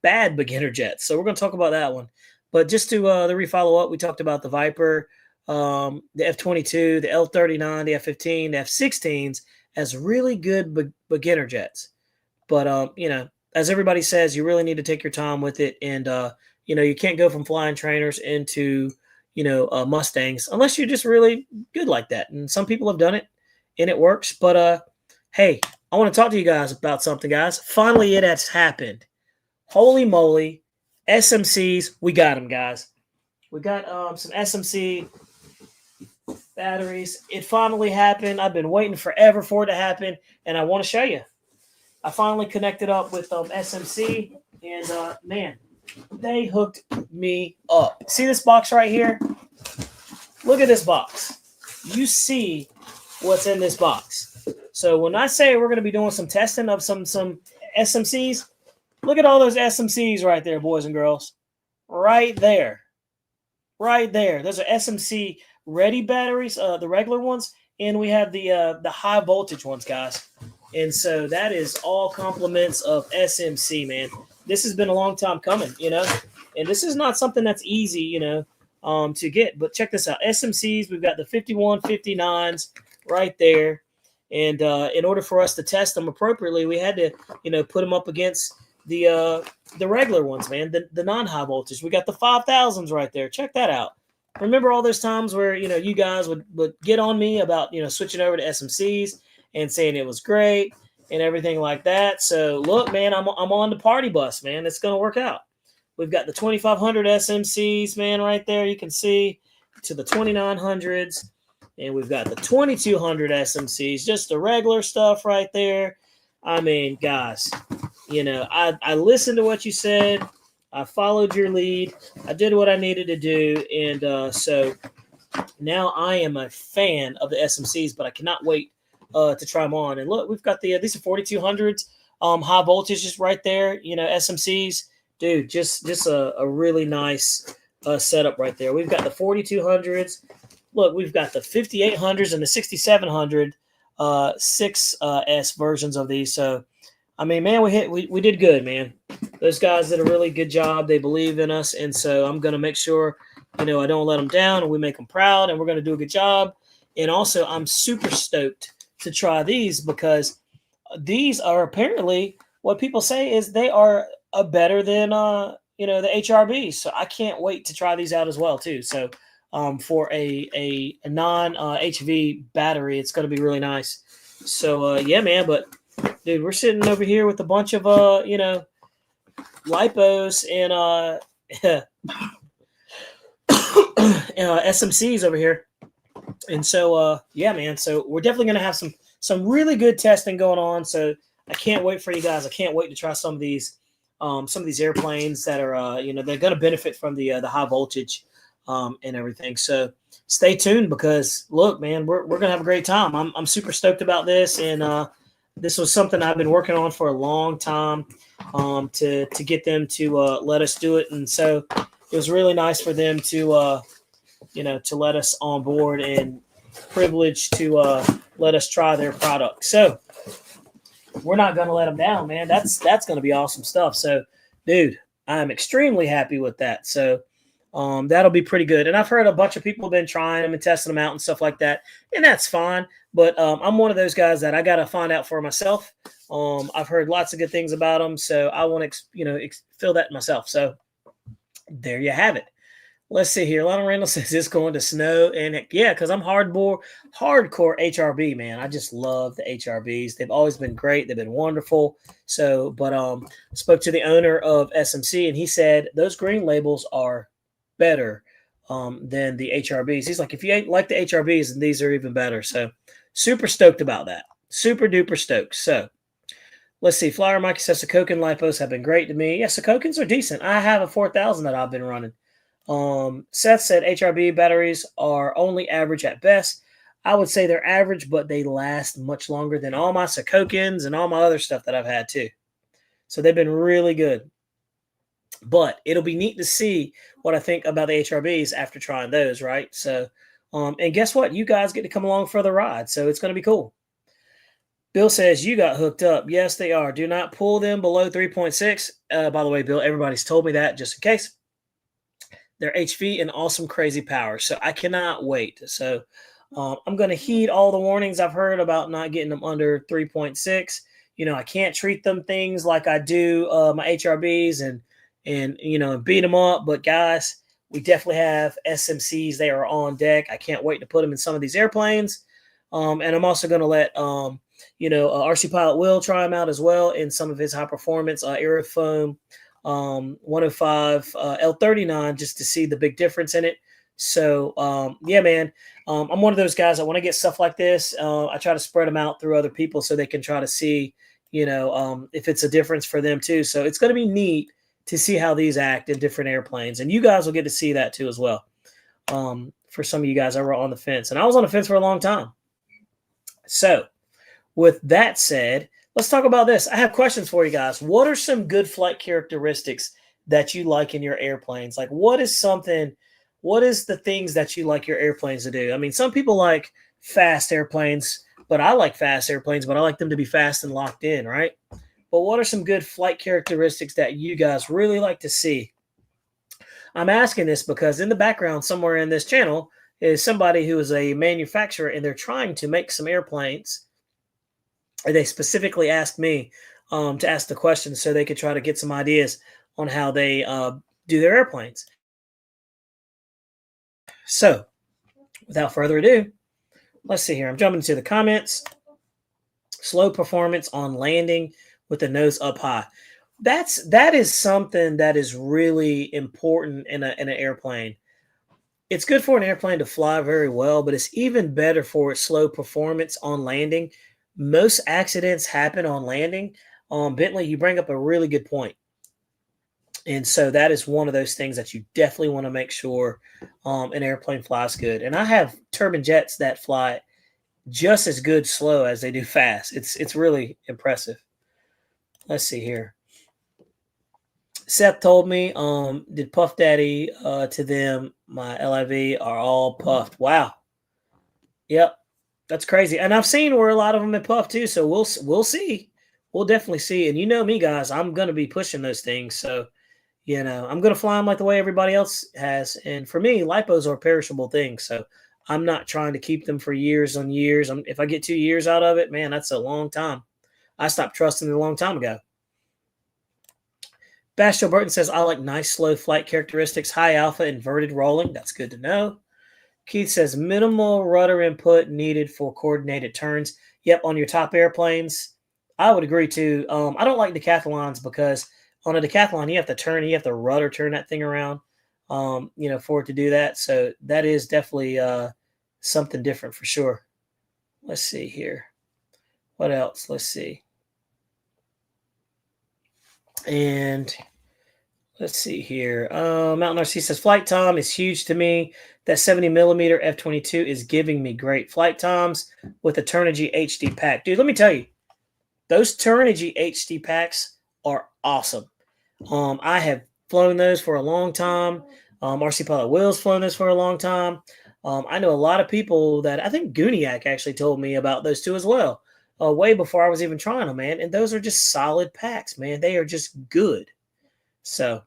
bad beginner jets. So we're going to talk about that one. But just to re-follow up, we talked about the Viper, the F-22, the L-39, the F-15, the F-16s as really good beginner jets. But, as everybody says, you really need to take your time with it. And, you can't go from flying trainers into, Mustangs unless you're just really good like that. And some people have done it and it works. But, hey, I want to talk to you guys about something, guys. Finally, it has happened. Holy moly. SMCs, we got them, guys. We got some SMC batteries. It finally happened. I've been waiting forever for it to happen, and I want to show you. I finally connected up with SMC, and man, they hooked me up. See this box right here? Look at this box. You see what's in this box. So when I say we're going to be doing some testing of some SMCs, look at all those SMCs right there, boys and girls. Right there. Right there. Those are SMC ready batteries, the regular ones, and we have the high voltage ones, guys. And so that is all compliments of SMC, man. This has been a long time coming, and this is not something that's easy, to get. But check this out. SMCs, we've got the 5159s right there. And in order for us to test them appropriately, we had to, put them up against the regular ones, man, the non-high voltage. We got the 5000s right there. Check that out. Remember all those times where, you guys would get on me about, switching over to SMCs and saying it was great and everything like that. So look, man, I'm on the party bus, man. It's going to work out. We've got the 2500 SMCs, man, right there. You can see to the 2900s, and we've got the 2200 SMCs, just the regular stuff right there. I mean, guys, I listened to what you said. I followed your lead. I did what I needed to do. And so now I am a fan of the SMCs, but I cannot wait to try them on. And look, we've got these are 4200s, high voltage just right there. SMCs, dude, just a really nice setup right there. We've got the 4200s. Look, we've got the 5800s and the 6700 6S versions of these. So, I mean, man, we did good, man. Those guys did a really good job. They believe in us, and so I'm going to make sure, I don't let them down, and we make them proud, and we're going to do a good job. And also, I'm super stoked to try these because these are apparently what people say is they are better than the HRBs. So I can't wait to try these out as well too. So for a non HV battery, it's going to be really nice. So yeah, man. But dude, we're sitting over here with a bunch of lipos and SMCs over here. And so, yeah, man. So we're definitely going to have some really good testing going on. So I can't wait for you guys. I can't wait to try some of these airplanes that are, they're going to benefit from the high voltage and everything. So stay tuned because look, man, we're going to have a great time. I'm super stoked about this. And this was something I've been working on for a long time to get them to let us do it. And so it was really nice for them to, to let us on board and privileged to let us try their product. So we're not going to let them down, man. That's going to be awesome stuff. So, dude, I'm extremely happy with that. So that'll be pretty good. And I've heard a bunch of people have been trying them and testing them out and stuff like that, and that's fine. But I'm one of those guys that I got to find out for myself. I've heard lots of good things about them, so I want to, feel that myself. So there you have it. Let's see here. Lionel Randall says it's going to snow, and yeah, because I'm hardcore HRB man. I just love the HRBs. They've always been great. They've been wonderful. So, but spoke to the owner of SMC, and he said those green labels are better than the HRBs. He's like, if you like the HRBs, then these are even better. So, super stoked about that. Super duper stoked. So, let's see. Flyer Mikey says Sokokin lipos have been great to me. Yeah, Sokokins are decent. I have a 4000 that I've been running. Seth said HRB batteries are only average at best. I would say they're average, but they last much longer than all my Sokokins and all my other stuff that I've had too. So they've been really good. But it'll be neat to see what I think about the HRBs after trying those, right? So, and guess what? You guys get to come along for the ride. So it's going to be cool. Bill says you got hooked up. Yes, they are. Do not pull them below 3.6. By the way, Bill, everybody's told me that just in case. They're HV and awesome, crazy power. So I cannot wait. So I'm going to heed all the warnings I've heard about not getting them under 3.6. You know, I can't treat them things like I do my HRBs and you know, beat them up. But guys, we definitely have SMCs. They are on deck. I can't wait to put them in some of these airplanes. And I'm also going to let, you know, RC Pilot will try them out as well in some of his high performance Aerofoam 105 L39 just to see the big difference in it. So yeah, man, I'm one of those guys that when I get stuff like this, I try to spread them out through other people so they can try to see, you know, if it's a difference for them too. So it's going to be neat to see how these act in different airplanes, and you guys will get to see that too as well. For some of you guys, I were on the fence, and I was on the fence for a long time. So with that said, let's talk about this. I have questions for you guys. What are some good flight characteristics that you like in your airplanes? Like what is the things that you like your airplanes to do? I mean, some people like fast airplanes, but I like fast airplanes, but I like them to be fast and locked in, right? But what are some good flight characteristics that you guys really like to see? I'm asking this because in the background somewhere in this channel is somebody who is a manufacturer and they're trying to make some airplanes. They specifically asked me to ask the questions so they could try to get some ideas on how they do their airplanes. So, without further ado, let's see here. I'm jumping to the comments. Slow performance on landing with the nose up high. That is something that is really important in an airplane. It's good for an airplane to fly very well, but it's even better for its slow performance on landing. Most accidents happen on landing. Bentley, you bring up a really good point. And so that is one of those things that you definitely want to make sure an airplane flies good. And I have turbine jets that fly just as good slow as they do fast. It's really impressive. Let's see here. Seth told me, did Puff Daddy to them, my LIV are all puffed. Wow. Yep. That's crazy. And I've seen where a lot of them have puffed too. So we'll see. We'll definitely see. And you know me, guys, I'm going to be pushing those things. So, you know, I'm going to fly them like the way everybody else has. And for me, lipos are perishable things. So I'm not trying to keep them for years on years. If I get 2 years out of it, man, that's a long time. I stopped trusting it a long time ago. Bastille Burton says, I like nice slow flight characteristics, high alpha, inverted rolling. That's good to know. Keith says, minimal rudder input needed for coordinated turns. Yep, on your top airplanes. I would agree too. I don't like decathlons because on a decathlon, you have to rudder turn that thing around, you know, for it to do that. So that is definitely something different for sure. Let's see here. What else? Let's see. And let's see here. Mountain RC says, flight time is huge to me. That 70 millimeter F-22 is giving me great flight times with the Turnigy HD pack. Dude, let me tell you, those Turnigy HD packs are awesome. I have flown those for a long time. RC Pilot Will's flown those for a long time. I know a lot of people that I think Guniac actually told me about those two as well, way before I was even trying them, man. And those are just solid packs, man. They are just good. So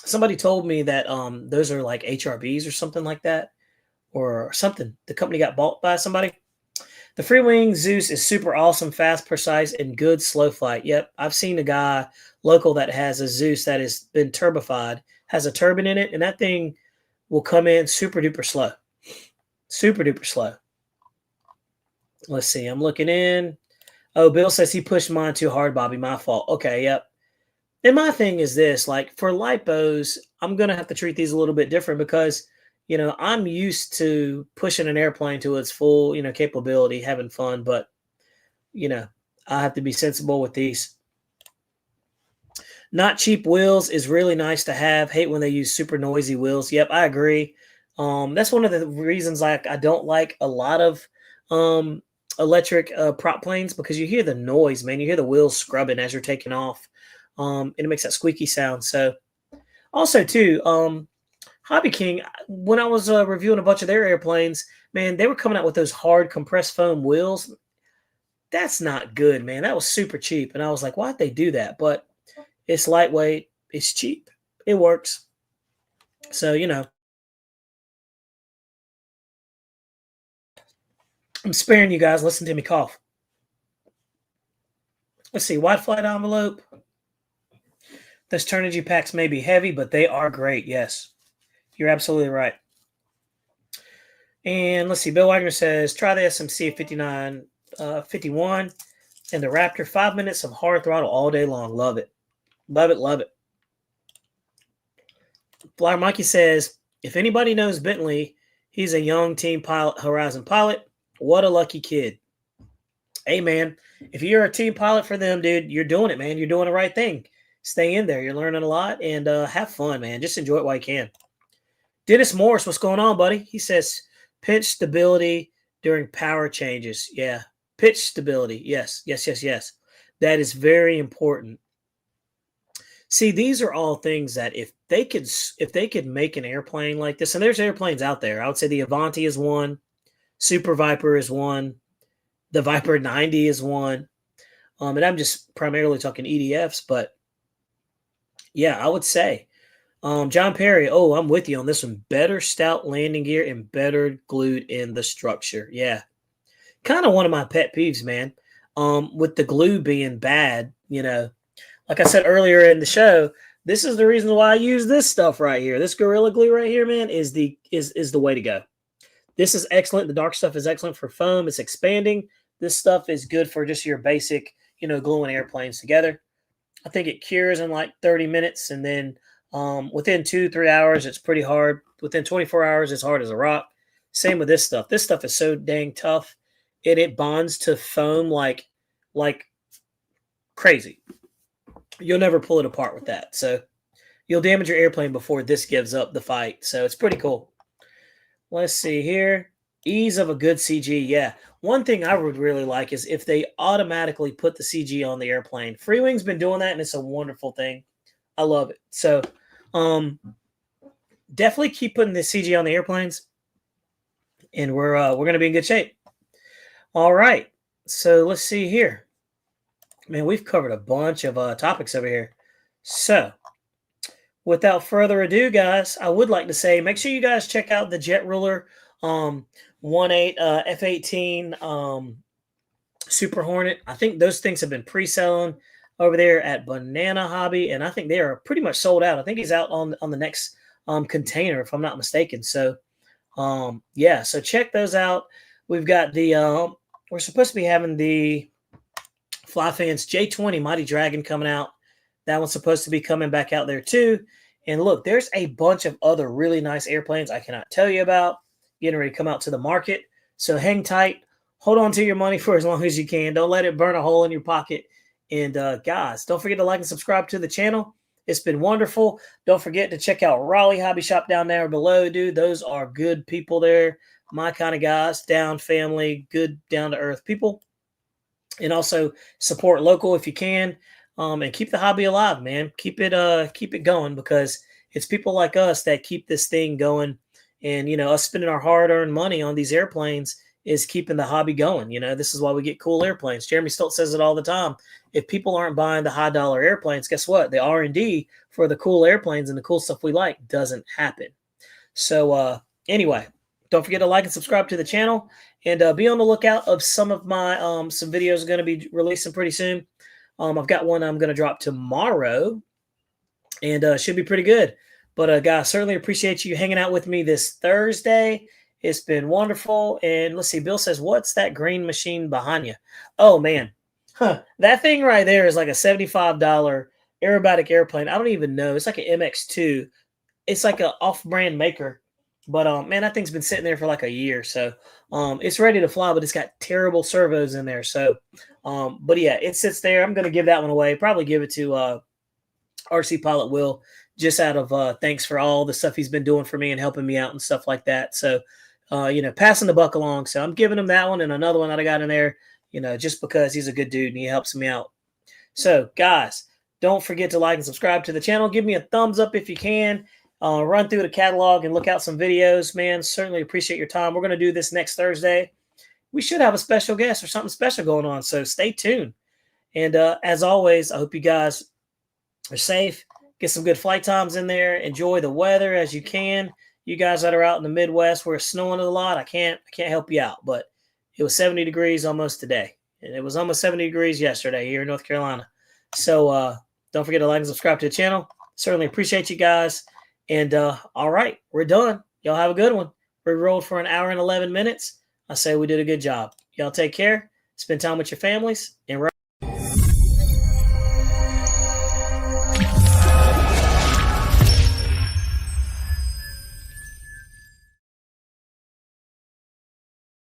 somebody told me that those are like HRBs or something like that, or something. The company got bought by somebody. The free wing Zeus is super awesome, fast, precise, and good slow flight. Yep, I've seen a guy local that has a Zeus that has been turbified, has a turbine in it, and that thing will come in super duper slow. Super duper slow. Let's see. I'm looking in. Oh, Bill says he pushed mine too hard, Bobby. My fault. Okay, yep. And my thing is this, like for lipos, I'm going to have to treat these a little bit different because, I'm used to pushing an airplane to its full, capability, having fun, but, I have to be sensible with these. Not cheap wheels is really nice to have. Hate when they use super noisy wheels. Yep, I agree. That's one of the reasons like I don't like a lot of electric prop planes because you hear the noise, man. You hear the wheels scrubbing as you're taking off. And it makes that squeaky sound. So also too, Hobby King, when I was reviewing a bunch of their airplanes, man, they were coming out with those hard compressed foam wheels. That's not good, man. That was super cheap. And I was like, why'd they do that? But it's lightweight. It's cheap. It works. So, I'm sparing you guys. Listen to me cough. Let's see. Wide flight envelope. Those Turnigy packs may be heavy, but they are great. Yes. You're absolutely right. And let's see. Bill Wagner says, try the SMC 51 and the Raptor. 5 minutes of hard throttle all day long. Love it. Love it. Love it. Flyer Mikey says, if anybody knows Bentley, he's a young team pilot, Horizon pilot. What a lucky kid. Hey, man, if you're a team pilot for them, dude, you're doing it, man. You're doing the right thing. Stay in there. You're learning a lot and have fun, man. Just enjoy it while you can. Dennis Morris, what's going on, buddy? He says, pitch stability during power changes. Yeah, pitch stability. Yes. That is very important. See, these are all things that if they could make an airplane like this, and there's airplanes out there. I would say the Avanti is one, Super Viper is one, the Viper 90 is one, and I'm just primarily talking EDFs. But yeah, I would say John Perry. Oh, I'm with you on this one. Better stout landing gear and better glued in the structure. Yeah, kind of one of my pet peeves, man. With the glue being bad, like I said earlier in the show, this is the reason why I use this stuff right here. This Gorilla Glue right here, man, is the way to go. This is excellent. The dark stuff is excellent for foam. It's expanding. This stuff is good for just your basic, gluing airplanes together. I think it cures in like 30 minutes, and then within 2-3 hours, it's pretty hard. Within 24 hours, it's hard as a rock. Same with this stuff. This stuff is so dang tough. It bonds to foam like crazy. You'll never pull it apart with that. So you'll damage your airplane before this gives up the fight. So it's pretty cool. Let's see here. Ease of a good CG. Yeah. One thing I would really like is if they automatically put the CG on the airplane. Freewing's been doing that, and it's a wonderful thing. I love it. So definitely keep putting the CG on the airplanes, and we're going to be in good shape. All right. So let's see here. Man, we've covered a bunch of topics over here. So without further ado, guys, I would like to say, make sure you guys check out the Jet Ruler 1.8 F-18 Super Hornet. I think those things have been pre-selling over there at Banana Hobby, and I think they are pretty much sold out. I think he's out on the next container, if I'm not mistaken. So, yeah, so check those out. We've got the we're supposed to be having the Fly Fans J20 Mighty Dragon coming out. That one's supposed to be coming back out there too. And look, there's a bunch of other really nice airplanes I cannot tell you about getting ready to come out to the market. So hang tight. Hold on to your money for as long as you can. Don't let it burn a hole in your pocket. And guys, don't forget to like and subscribe to the channel. It's been wonderful. Don't forget to check out Raleigh Hobby Shop down there below, dude. Those are good people there. My kind of guys, down family, good down-to-earth people. And also support local if you can. And keep the hobby alive, man. Keep it going, because it's people like us that keep this thing going. And, us spending our hard-earned money on these airplanes is keeping the hobby going. This is why we get cool airplanes. Jeremy Stoltz says it all the time. If people aren't buying the high-dollar airplanes, guess what? The R&D for the cool airplanes and the cool stuff we like doesn't happen. So, anyway, don't forget to like and subscribe to the channel, and be on the lookout of some of my some videos are going to be releasing pretty soon. I've got one I'm going to drop tomorrow, and should be pretty good. But guys, certainly appreciate you hanging out with me this Thursday. It's been wonderful. And let's see, Bill says, what's that green machine behind you? Oh, man. That thing right there is like a $75 aerobatic airplane. I don't even know. It's like an MX2. It's like an off-brand maker. But, man, that thing's been sitting there for like a year. So it's ready to fly, but it's got terrible servos in there. So, but, yeah, it sits there. I'm going to give that one away. Probably give it to RC Pilot Will, just out of thanks for all the stuff he's been doing for me and helping me out and stuff like that. So, passing the buck along. So I'm giving him that one and another one that I got in there, just because he's a good dude and he helps me out. So, guys, don't forget to like and subscribe to the channel. Give me a thumbs up if you can. Run through the catalog and look out some videos, man. Certainly appreciate your time. We're going to do this next Thursday. We should have a special guest or something special going on, so stay tuned. And as always, I hope you guys are safe. Get some good flight times in there. Enjoy the weather as you can. You guys that are out in the Midwest where it's snowing a lot, I can't help you out. But it was 70 degrees almost today. And it was almost 70 degrees yesterday here in North Carolina. So don't forget to like and subscribe to the channel. Certainly appreciate you guys. And all right, we're done. Y'all have a good one. We rolled for an hour and 11 minutes. I say we did a good job. Y'all take care. Spend time with your families. And